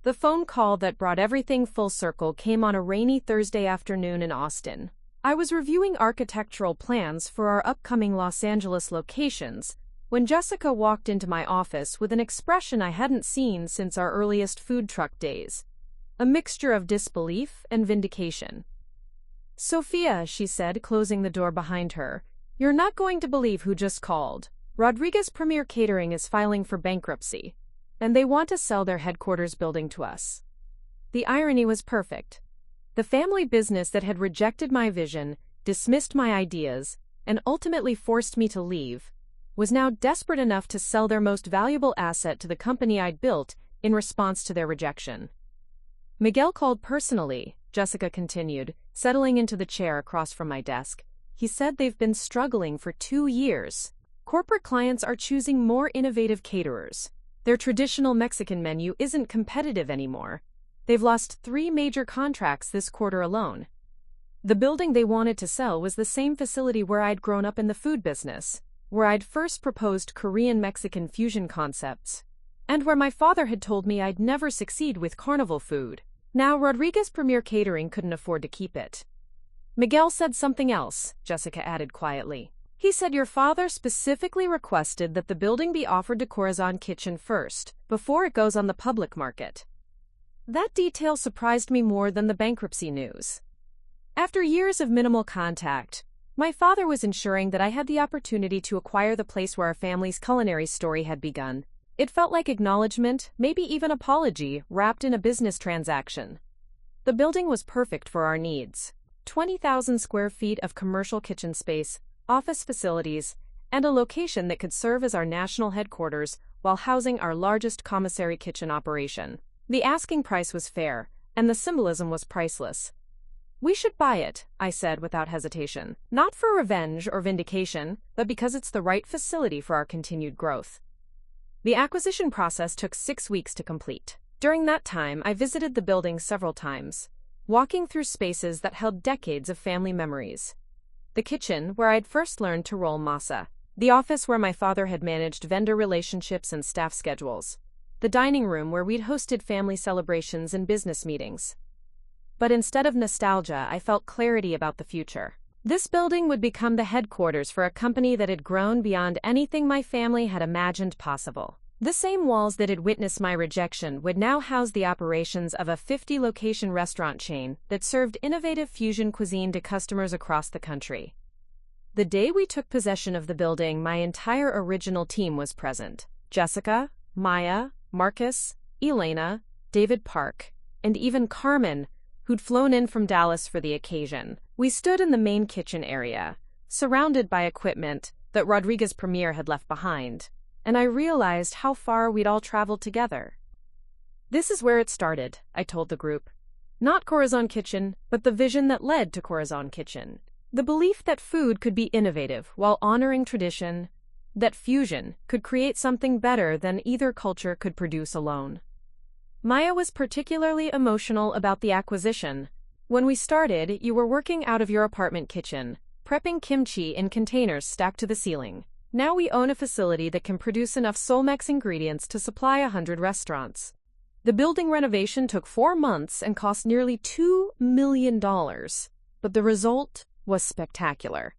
The phone call that brought everything full circle came on a rainy Thursday afternoon in Austin. I was reviewing architectural plans for our upcoming Los Angeles locations when Jessica walked into my office with an expression I hadn't seen since our earliest food truck days, a mixture of disbelief and vindication. "Sofia," she said, closing the door behind her, "you're not going to believe who just called. Rodriguez Premier Catering is filing for bankruptcy, and they want to sell their headquarters building to us." The irony was perfect. The family business that had rejected my vision, dismissed my ideas, and ultimately forced me to leave, was now desperate enough to sell their most valuable asset to the company I'd built in response to their rejection. "Miguel called personally," Jessica continued, settling into the chair across from my desk. "He said they've been struggling for 2 years. Corporate clients are choosing more innovative caterers. Their traditional Mexican menu isn't competitive anymore. They've lost 3 major contracts this quarter alone. The building they wanted to sell was the same facility where I'd grown up in the food business, where I'd first proposed Korean-Mexican fusion concepts, and where my father had told me I'd never succeed with carnival food. Now Rodriguez Premier Catering couldn't afford to keep it." "Miguel said something else," Jessica added quietly. "He said your father specifically requested that the building be offered to Corazon Kitchen first, before it goes on the public market." That detail surprised me more than the bankruptcy news. After years of minimal contact, my father was ensuring that I had the opportunity to acquire the place where our family's culinary story had begun. It felt like acknowledgement, maybe even apology, wrapped in a business transaction. The building was perfect for our needs. 20,000 square feet of commercial kitchen space, office facilities, and a location that could serve as our national headquarters while housing our largest commissary kitchen operation. The asking price was fair, and the symbolism was priceless. "We should buy it," I said without hesitation. "Not for revenge or vindication, but because it's the right facility for our continued growth." The acquisition process took 6 weeks to complete. During that time, I visited the building several times, walking through spaces that held decades of family memories. The kitchen, where I'd first learned to roll masa. The office where my father had managed vendor relationships and staff schedules. The dining room where we'd hosted family celebrations and business meetings. But instead of nostalgia, I felt clarity about the future. This building would become the headquarters for a company that had grown beyond anything my family had imagined possible. The same walls that had witnessed my rejection would now house the operations of a 50-location restaurant chain that served innovative fusion cuisine to customers across the country. The day we took possession of the building, my entire original team was present. Jessica, Maya, Marcus, Elena, David Park, and even Carmen, who'd flown in from Dallas for the occasion. We stood in the main kitchen area, surrounded by equipment that Rodriguez Premier had left behind, and I realized how far we'd all traveled together. "This is where it started," I told the group. "Not Corazon Kitchen, but the vision that led to Corazon Kitchen. The belief that food could be innovative while honoring tradition, that fusion could create something better than either culture could produce alone." Maya was particularly emotional about the acquisition. "When we started, you were working out of your apartment kitchen, prepping kimchi in containers stacked to the ceiling. Now we own a facility that can produce enough Solmex ingredients to supply 100 restaurants. The building renovation took 4 months and cost nearly $2 million, but the result was spectacular.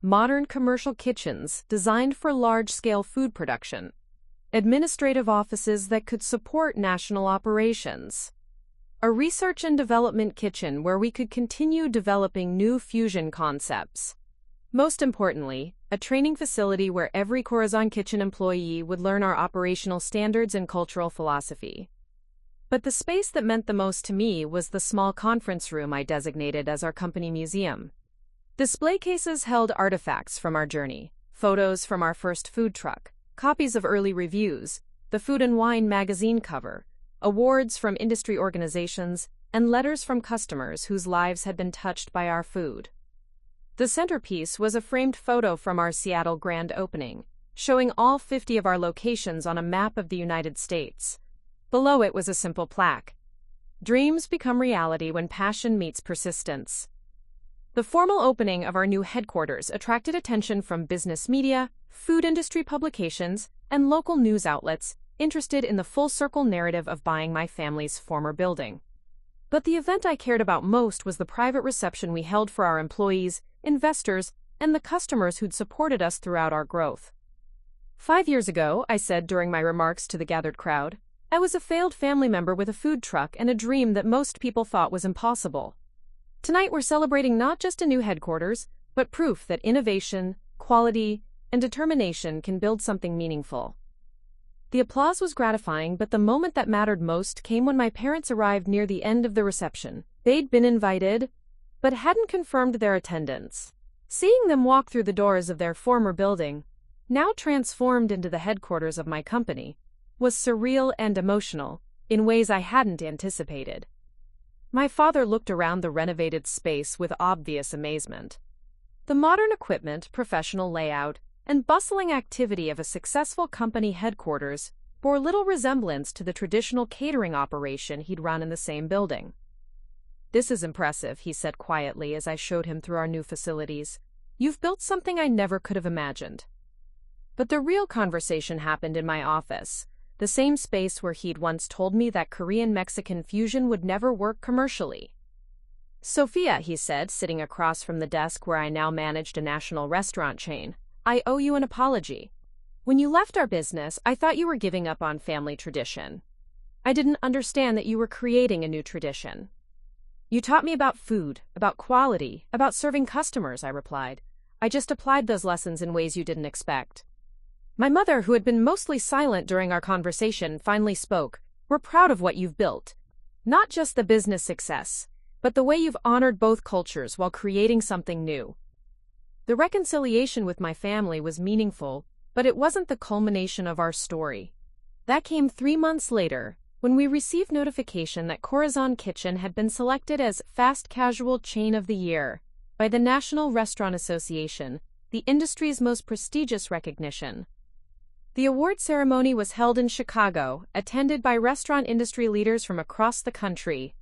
Modern commercial kitchens designed for large-scale food production. Administrative offices that could support national operations. A research and development kitchen where we could continue developing new fusion concepts. Most importantly, a training facility where every Corazon Kitchen employee would learn our operational standards and cultural philosophy. But the space that meant the most to me was the small conference room I designated as our company museum. Display cases held artifacts from our journey, photos from our first food truck, copies of early reviews, the Food and Wine magazine cover, awards from industry organizations, and letters from customers whose lives had been touched by our food. The centerpiece was a framed photo from our Seattle grand opening, showing all 50 of our locations on a map of the United States. Below it was a simple plaque: "Dreams become reality when passion meets persistence." The formal opening of our new headquarters attracted attention from business media, food industry publications, and local news outlets interested in the full-circle narrative of buying my family's former building. But the event I cared about most was the private reception we held for our employees, investors, and the customers who'd supported us throughout our growth. 5 years ago, I said during my remarks to the gathered crowd, I was a failed family member with a food truck and a dream that most people thought was impossible. Tonight we're celebrating not just a new headquarters, but proof that innovation, quality, and determination can build something meaningful. The applause was gratifying, but the moment that mattered most came when my parents arrived near the end of the reception. They'd been invited, but hadn't confirmed their attendance. Seeing them walk through the doors of their former building, now transformed into the headquarters of my company, was surreal and emotional in ways I hadn't anticipated. My father looked around the renovated space with obvious amazement. The modern equipment, professional layout, and bustling activity of a successful company headquarters bore little resemblance to the traditional catering operation he'd run in the same building. "This is impressive," he said quietly as I showed him through our new facilities. "You've built something I never could have imagined." But the real conversation happened in my office, the same space where he'd once told me that Korean-Mexican fusion would never work commercially. "Sofia," he said, sitting across from the desk where I now managed a national restaurant chain, "I owe you an apology. When you left our business, I thought you were giving up on family tradition. I didn't understand that you were creating a new tradition." "You taught me about food, about quality, about serving customers," I replied. "I just applied those lessons in ways you didn't expect." My mother, who had been mostly silent during our conversation, finally spoke. "We're proud of what you've built. Not just the business success, but the way you've honored both cultures while creating something new." The reconciliation with my family was meaningful, but it wasn't the culmination of our story. That came 3 months later, when we received notification that Corazon Kitchen had been selected as Fast Casual Chain of the Year by the National Restaurant Association, the industry's most prestigious recognition. The award ceremony was held in Chicago, attended by restaurant industry leaders from across the country.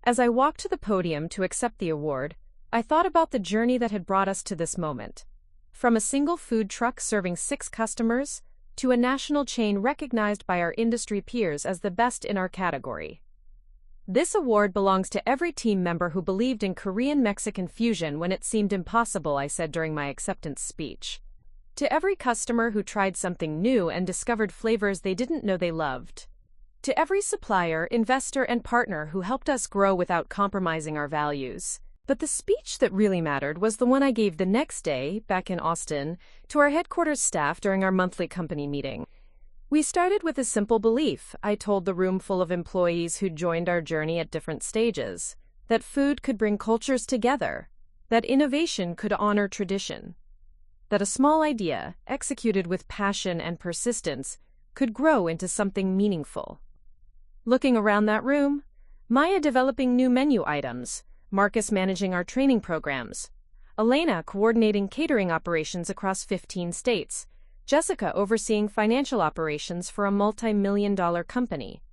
As I walked to the podium to accept the award, I thought about the journey that had brought us to this moment. From a single food truck serving 6 customers, to a national chain recognized by our industry peers as the best in our category. "This award belongs to every team member who believed in Korean-Mexican fusion when it seemed impossible," I said during my acceptance speech. "To every customer who tried something new and discovered flavors they didn't know they loved. To every supplier, investor, and partner who helped us grow without compromising our values." But the speech that really mattered was the one I gave the next day, back in Austin, to our headquarters staff during our monthly company meeting. We started with a simple belief. I told the room full of employees who'd joined our journey at different stages, that food could bring cultures together, that innovation could honor tradition, that a small idea, executed with passion and persistence, could grow into something meaningful. Looking around that room, Maya developing new menu items, Marcus managing our training programs, Elena coordinating catering operations across 15 states, Jessica overseeing financial operations for a multi-million-dollar company.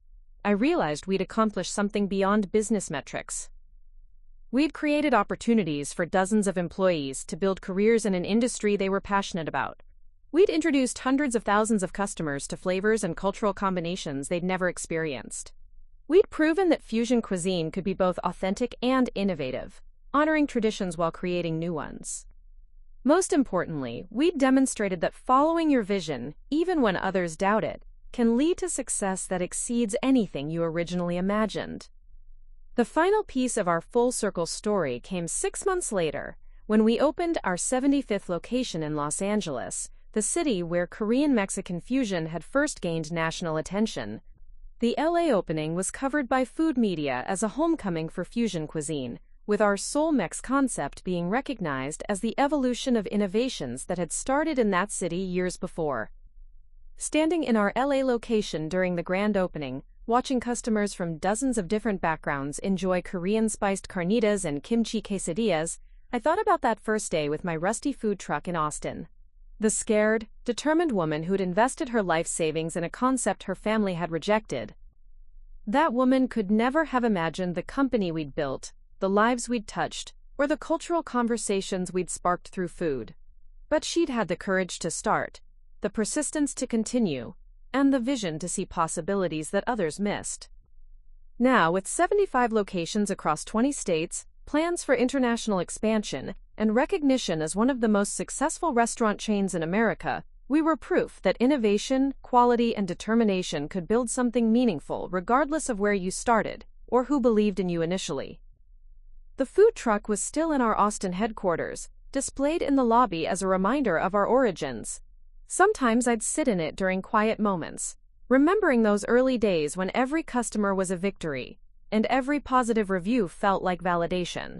I realized we'd accomplished something beyond business metrics. We'd created opportunities for dozens of employees to build careers in an industry they were passionate about. We'd introduced hundreds of thousands of customers to flavors and cultural combinations they'd never experienced. We'd proven that fusion cuisine could be both authentic and innovative, honoring traditions while creating new ones. Most importantly, we'd demonstrated that following your vision, even when others doubt it, can lead to success that exceeds anything you originally imagined. The final piece of our full-circle story came 6 months later, when we opened our 75th location in Los Angeles, the city where Korean-Mexican fusion had first gained national attention. The LA opening was covered by food media as a homecoming for fusion cuisine, with our Soul Mex concept being recognized as the evolution of innovations that had started in that city years before. Standing in our LA location during the grand opening, watching customers from dozens of different backgrounds enjoy Korean-spiced carnitas and kimchi quesadillas, I thought about that first day with my rusty food truck in Austin. The scared, determined woman who'd invested her life savings in a concept her family had rejected. That woman could never have imagined the company we'd built, the lives we'd touched, or the cultural conversations we'd sparked through food. But she'd had the courage to start, the persistence to continue, and the vision to see possibilities that others missed. Now, with 75 locations across 20 states, plans for international expansion, and recognition as one of the most successful restaurant chains in America, we were proof that innovation, quality, and determination could build something meaningful regardless of where you started or who believed in you initially. The food truck was still in our Austin headquarters, displayed in the lobby as a reminder of our origins. Sometimes I'd sit in it during quiet moments, remembering those early days when every customer was a victory, and every positive review felt like validation.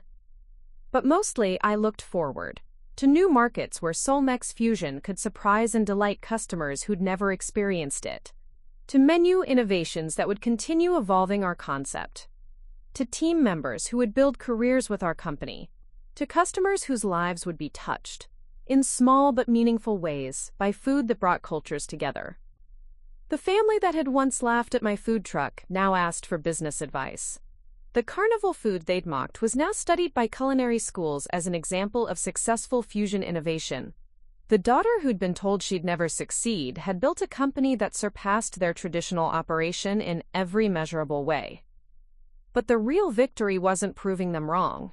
But mostly I looked forward, to new markets where Solmex Fusion could surprise and delight customers who'd never experienced it, to menu innovations that would continue evolving our concept, to team members who would build careers with our company, to customers whose lives would be touched, in small but meaningful ways, by food that brought cultures together. The family that had once laughed at my food truck now asked for business advice. The carnival food they'd mocked was now studied by culinary schools as an example of successful fusion innovation. The daughter who'd been told she'd never succeed had built a company that surpassed their traditional operation in every measurable way. But the real victory wasn't proving them wrong.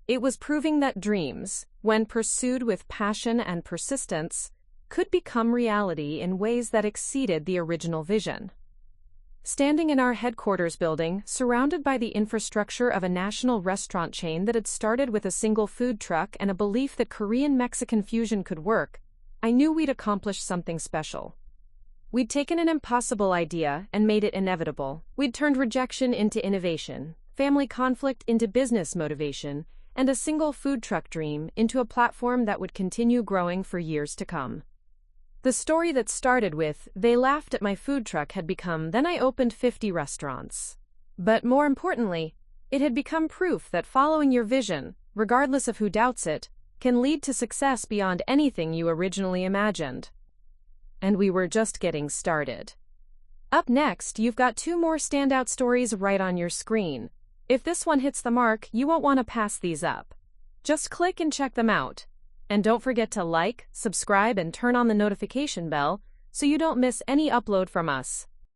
It was proving that dreams, when pursued with passion and persistence, could become reality in ways that exceeded the original vision. Standing in our headquarters building, surrounded by the infrastructure of a national restaurant chain that had started with a single food truck and a belief that Korean-Mexican fusion could work, I knew we'd accomplished something special. We'd taken an impossible idea and made it inevitable. We'd turned rejection into innovation, family conflict into business motivation, and a single food truck dream into a platform that would continue growing for years to come. The story that started with, "They laughed at my food truck," had become, "Then I opened 50 restaurants." But more importantly, it had become proof that following your vision, regardless of who doubts it, can lead to success beyond anything you originally imagined. And we were just getting started. Up next, you've got 2 more standout stories right on your screen. If this one hits the mark, you won't want to pass these up. Just click and check them out. And don't forget to like, subscribe, and turn on the notification bell so you don't miss any upload from us.